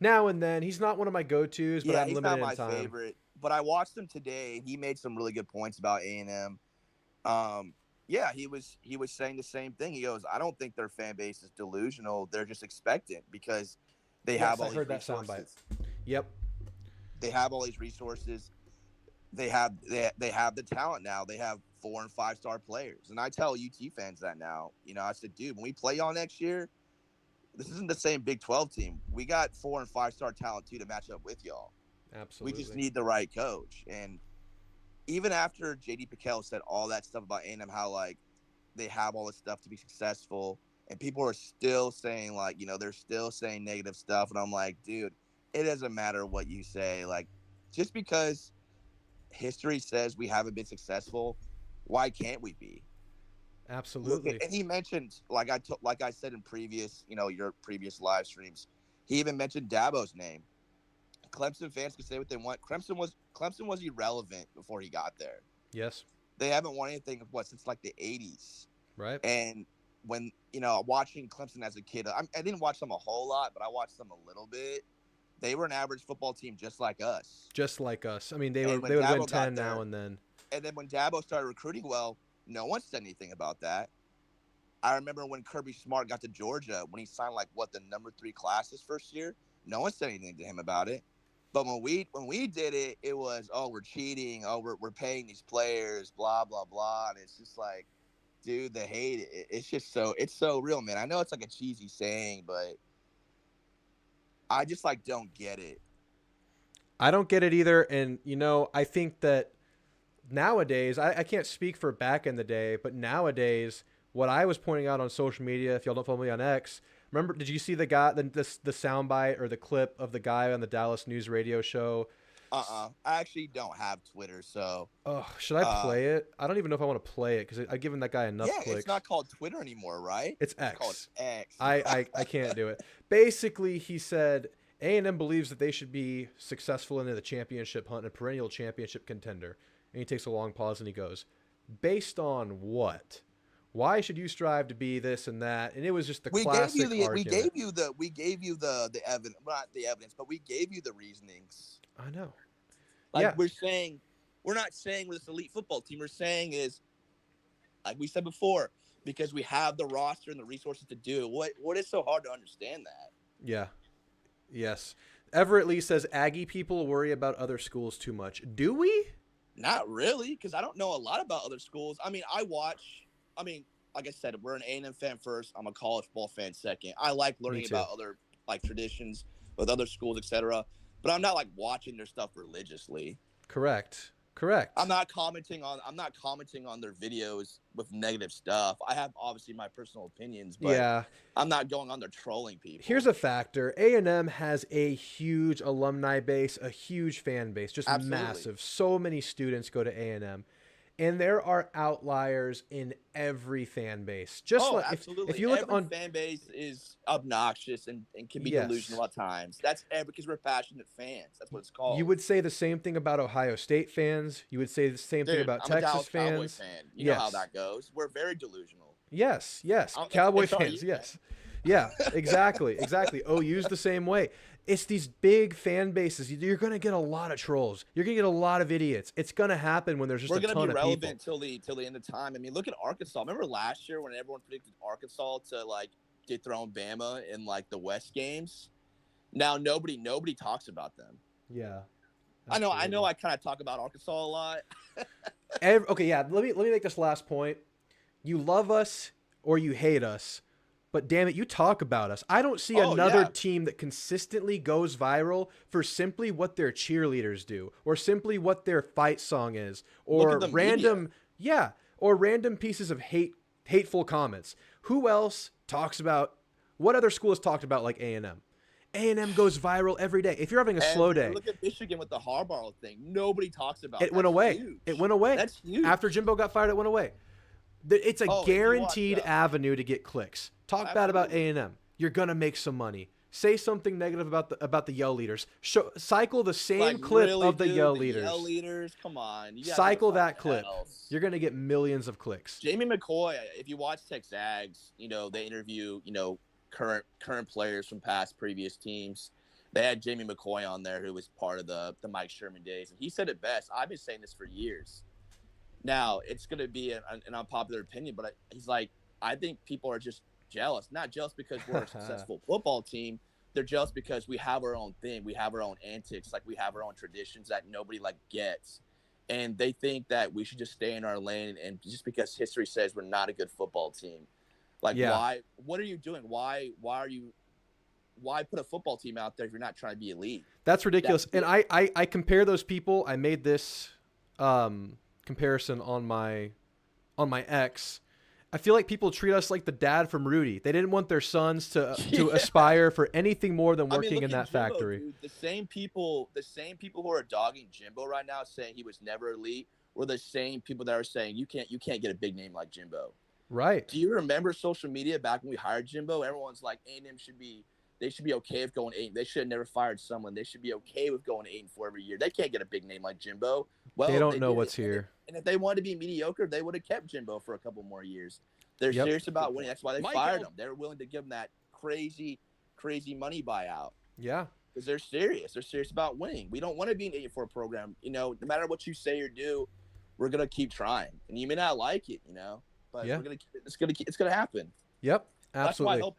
Now and then. He's not one of my go-tos, but I'm limited in time. He's not my favorite. But I watched him today. He made some really good points about A&M. Yeah, he was saying the same thing. He goes, I don't think their fan base is delusional. They're just expectant because they have all these resources. Yep. They have all these resources. They have the talent now. They have 4- and 5-star players. And I tell UT fans that now. I said, dude, when we play y'all next year, this isn't the same Big 12 team. We got 4- and 5-star talent too to match up with y'all. Absolutely. We just need the right coach. And even after JD Piquel said all that stuff about A&M, how like they have all this stuff to be successful, and people are still saying like, they're still saying negative stuff. And I'm like, dude, it doesn't matter what you say. Like, just because history says we haven't been successful, why can't we be? Absolutely. And he mentioned, like I said in previous, your previous live streams, he even mentioned Dabo's name. Clemson fans can say what they want. Clemson was irrelevant before he got there. Yes. They haven't won anything since like the 80s. Right. And when watching Clemson as a kid, I didn't watch them a whole lot, but I watched them a little bit. They were an average football team just like us. I mean, they would win 10 now and then. And then when Dabo started recruiting well, no one said anything about that. I remember when Kirby Smart got to Georgia, when he signed the number 3 class his first year, no one said anything to him about it. But when we did it, it was, oh, we're cheating, oh, we're paying these players, blah blah blah, and it's just like, dude, the hate, it's so real, man. I know it's like a cheesy saying, but I just don't get it. I don't get it either, and I think that nowadays, I can't speak for back in the day, but nowadays, what I was pointing out on social media, if y'all don't follow me on X, remember, did you see the guy, the soundbite or the clip of the guy on the Dallas News radio show I actually don't have Twitter, so. Oh, should I play it? I don't even know if I want to play it because I've given that guy enough Yeah, clicks. it's not called Twitter anymore, right? It's X. called X. I can't do it. Basically, he said A&M believes that they should be successful in the championship hunt, a perennial championship contender. And he takes a long pause and he goes, based on what? Why should you strive to be this and that? And it was just the classic argument. We gave you the evidence, not the evidence, but we gave you the reasonings. I know. Like we're not saying we're this elite football team. We're saying is, like we said before, because we have the roster and the resources to do it. What is so hard to understand that? Yeah. Yes. Everett Lee says Aggie people worry about other schools too much. Do we? Not really, because I don't know a lot about other schools. I mean, like I said, we're an A&M fan first. I'm a college ball fan second. I like learning about other like traditions with other schools, etc. But I'm not like watching their stuff religiously. Correct. I'm not commenting on their videos with negative stuff. I have obviously my personal opinions, but yeah. I'm not going on there trolling people. Here's a factor. A&M has a huge alumni base, a huge fan base, just massive. So many students go to A&M. And there are outliers in every fan base. Absolutely. If you look every fan base is obnoxious and can be delusional at times. That's because we're passionate fans. That's what it's called. You would say the same thing about Ohio State fans. You would say the same thing about I'm Texas a Dallas fans. Cowboy fan. You know how that goes. We're very delusional. Yes. Cowboy fans, yes. Yeah, exactly. OU's the same way. It's these big fan bases. You're going to get a lot of trolls. You're going to get a lot of idiots. It's going to happen when there's just a ton of people. We're going to be relevant till the end of time. I mean, look at Arkansas. Remember last year when everyone predicted Arkansas to like dethrone Bama in like the West games? Now nobody talks about them. Yeah. Absolutely. I know I kind of talk about Arkansas a lot. Okay, yeah, let me make this last point. You love us or you hate us. But damn it, you talk about us. I don't see another team that consistently goes viral for simply what their cheerleaders do or simply what their fight song is or random pieces of hateful comments. Who else talks about what other school has talked about like A&M? A&M goes viral every day. If you're having a slow day. Look at Michigan with the Harbaugh thing. Nobody talks about it. It went away. Huge. It went away. That's huge. After Jimbo got fired, it went away. It's a guaranteed avenue to get clicks. Talk bad about A&M. You're gonna make some money. Say something negative about the Yell leaders. Cycle the same clip of the Yell leaders. Yell leaders, come on. Cycle that clip. You're gonna get millions of clicks. Jamie McCoy. If you watch Texas Zags, they interview current players from previous teams. They had Jamie McCoy on there, who was part of the Mike Sherman days, and he said it best. I've been saying this for years. Now it's going to be an unpopular opinion, but he's like, I think people are just jealous. Not jealous because we're a successful football team. They're jealous because we have our own thing. We have our own antics. Like we have our own traditions that nobody gets. And they think that we should just stay in our lane. And just because history says we're not a good football team, why? What are you doing? Why put a football team out there if you're not trying to be elite? That's ridiculous. And I compare those people. I made this comparison on my ex. I feel like people treat us like the dad from Rudy. They didn't want their sons to aspire for anything more than working in that Jimbo, factory. Dude. The same people who are dogging Jimbo right now, saying he was never elite, were the same people that are saying you can't get a big name like Jimbo. Right. Do you remember social media back when we hired Jimbo? Everyone's like, A&M should be okay with going 8. They should have never fired someone. They should be okay with going 8-4 every year. They can't get a big name like Jimbo. Well, they don't know what's here. And if they wanted to be mediocre, they would have kept Jimbo for a couple more years. They're serious about winning. That's why they fired him. They were willing to give him that crazy, crazy money buyout. Yeah. Because they're serious. They're serious about winning. We don't want to be an 8-4 program. No matter what you say or do, we're gonna keep trying. And you may not like it, but we're gonna it's gonna happen. Yep. Absolutely. That's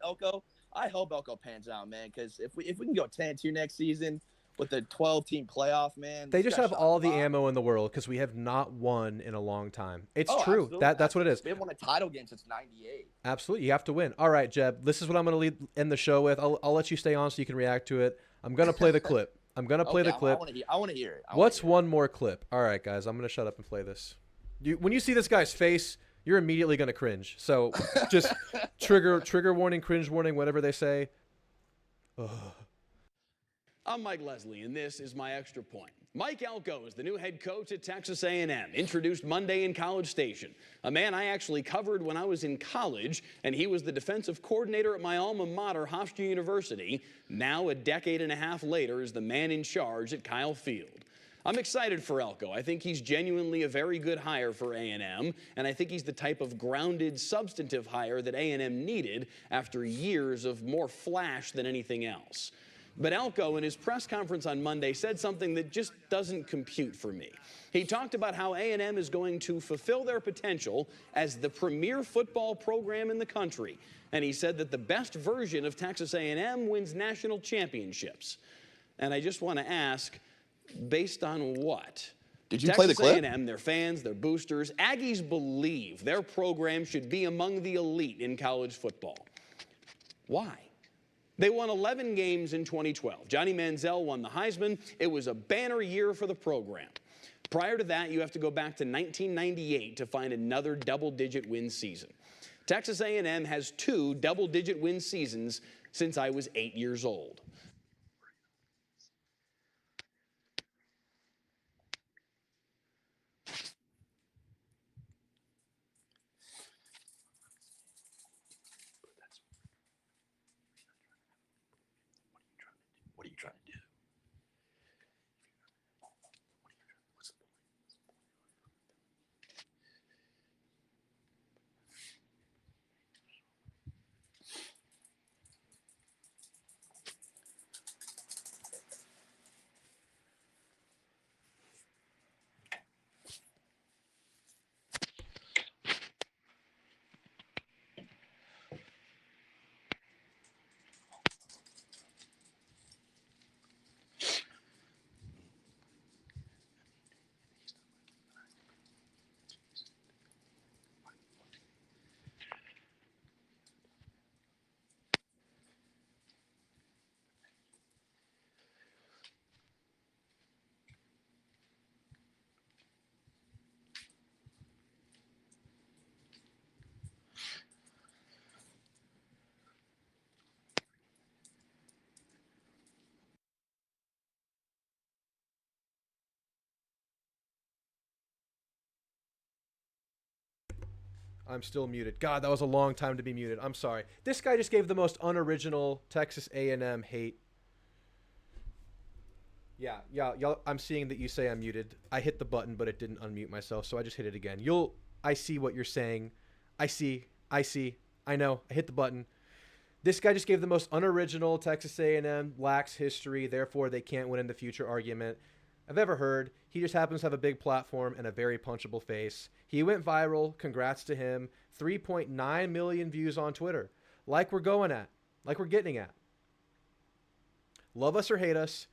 why I hope Elco pans out, man. Because if we can go 10-2 next season with a 12-team playoff, man, they just have all the ammo in the world because we have not won in a long time. It's true. Absolutely. That's what it is. We haven't won a title game since '98. Absolutely, you have to win. All right, Jeb. This is what I'm going to end the show with. I'll let you stay on so you can react to it. I'm going to play the clip. I want to hear it. What's one more clip? All right, guys. I'm going to shut up and play this. When you see this guy's face, you're immediately going to cringe. So just trigger warning, cringe warning, whatever they say. Ugh. I'm Mike Leslie, and this is my extra point. Mike Elco is the new head coach at Texas A&M, introduced Monday in College Station. A man I actually covered when I was in college, and he was the defensive coordinator at my alma mater, Hofstra University. Now, a decade and a half later, is the man in charge at Kyle Field. I'm excited for Elco. I think he's genuinely a very good hire for A&M, and I think he's the type of grounded, substantive hire that A&M needed after years of more flash than anything else. But Elco, in his press conference on Monday, said something that just doesn't compute for me. He talked about how A&M is going to fulfill their potential as the premier football program in the country. And he said that the best version of Texas A&M wins national championships. And I just want to ask, based on what? Did you play the clip? Texas A&M, their fans, their boosters, Aggies believe their program should be among the elite in college football. Why? They won 11 games in 2012. Johnny Manziel won the Heisman. It was a banner year for the program. Prior to that, you have to go back to 1998 to find another double-digit win season. Texas A&M has 2 double-digit win seasons since I was 8 years old. What are you trying to do? I'm still muted. God, that was a long time to be muted. I'm sorry. This guy just gave the most unoriginal Texas A&M hate. Yeah, y'all. I'm seeing that you say I'm muted. I hit the button, but it didn't unmute myself, so I just hit it again. I see what you're saying. I see. I know. I hit the button. This guy just gave the most unoriginal Texas A&M lacks history, therefore they can't win in the future argument I've ever heard. He just happens to have a big platform and a very punchable face. He went viral. Congrats to him. 3.9 million views on Twitter. Like we're going at. Like we're getting at. Love us or hate us,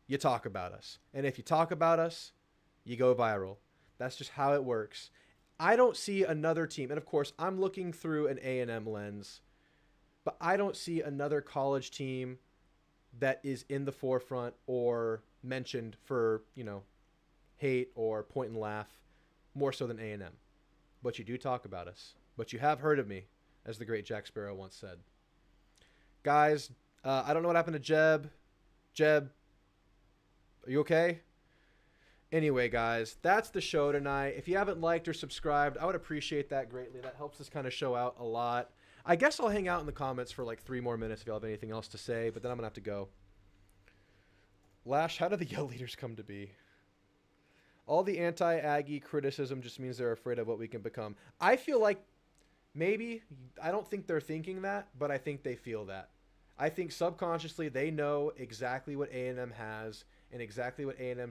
you talk about us. And if you talk about us, you go viral. That's just how it works. I don't see another team. And of course, I'm looking through an A&M lens. But I don't see another college team that is in the forefront or mentioned for, hate or point and laugh more so than A&M. But you do talk about us. But you have heard of me, as the great Jack Sparrow once said. Guys, I don't know what happened to Jeb. Jeb, are you okay? Anyway, guys, that's the show tonight. If you haven't liked or subscribed, I would appreciate that greatly. That helps us kind of show out a lot. I guess I'll hang out in the comments for like 3 more minutes if y'all have anything else to say, but then I'm going to have to go. Lash, how do the Yell Leaders come to be? All the anti-Aggie criticism just means they're afraid of what we can become. I feel like maybe, I don't think they're thinking that, but I think they feel that. I think subconsciously they know exactly what A&M has and exactly what A&M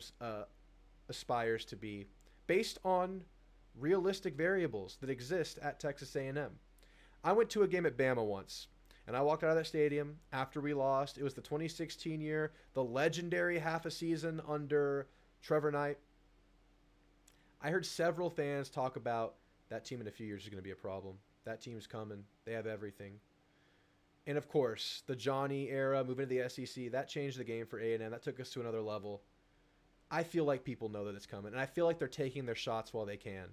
aspires to be based on realistic variables that exist at Texas A&M. I went to a game at Bama once, and I walked out of that stadium after we lost. It was the 2016 year, the legendary half a season under Trevor Knight. I heard several fans talk about that team in a few years is going to be a problem. That team's coming. They have everything. And of course, the Johnny era, moving to the SEC, that changed the game for A&M. That took us to another level. I feel like people know that it's coming, and I feel like they're taking their shots while they can.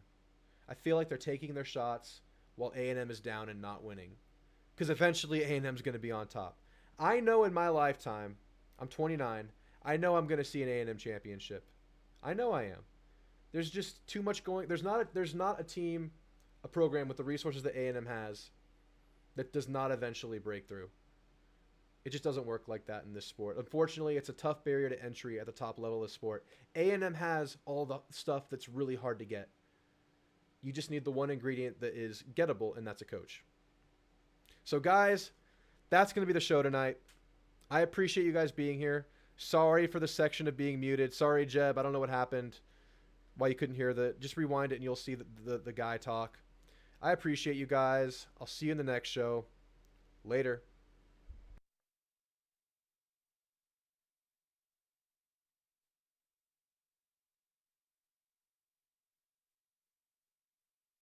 I feel like they're taking their shots while A&M is down and not winning. Because eventually A&M is going to be on top. I know in my lifetime I'm 29. I know I'm going to see an A&M championship. I know I am. There's just too much going. There's not a team, a program with the resources that A&M has that does not eventually break through. It just doesn't work like that in this sport. Unfortunately, it's a tough barrier to entry at the top level of sport. A&M has all the stuff that's really hard to get. You just need the one ingredient that is gettable, and that's a coach. So, guys, that's going to be the show tonight. I appreciate you guys being here. Sorry for the section of being muted. Sorry, Jeb. I don't know what happened. Why you couldn't hear the. Just rewind it, and you'll see the guy talk. I appreciate you guys. I'll see you in the next show. Later.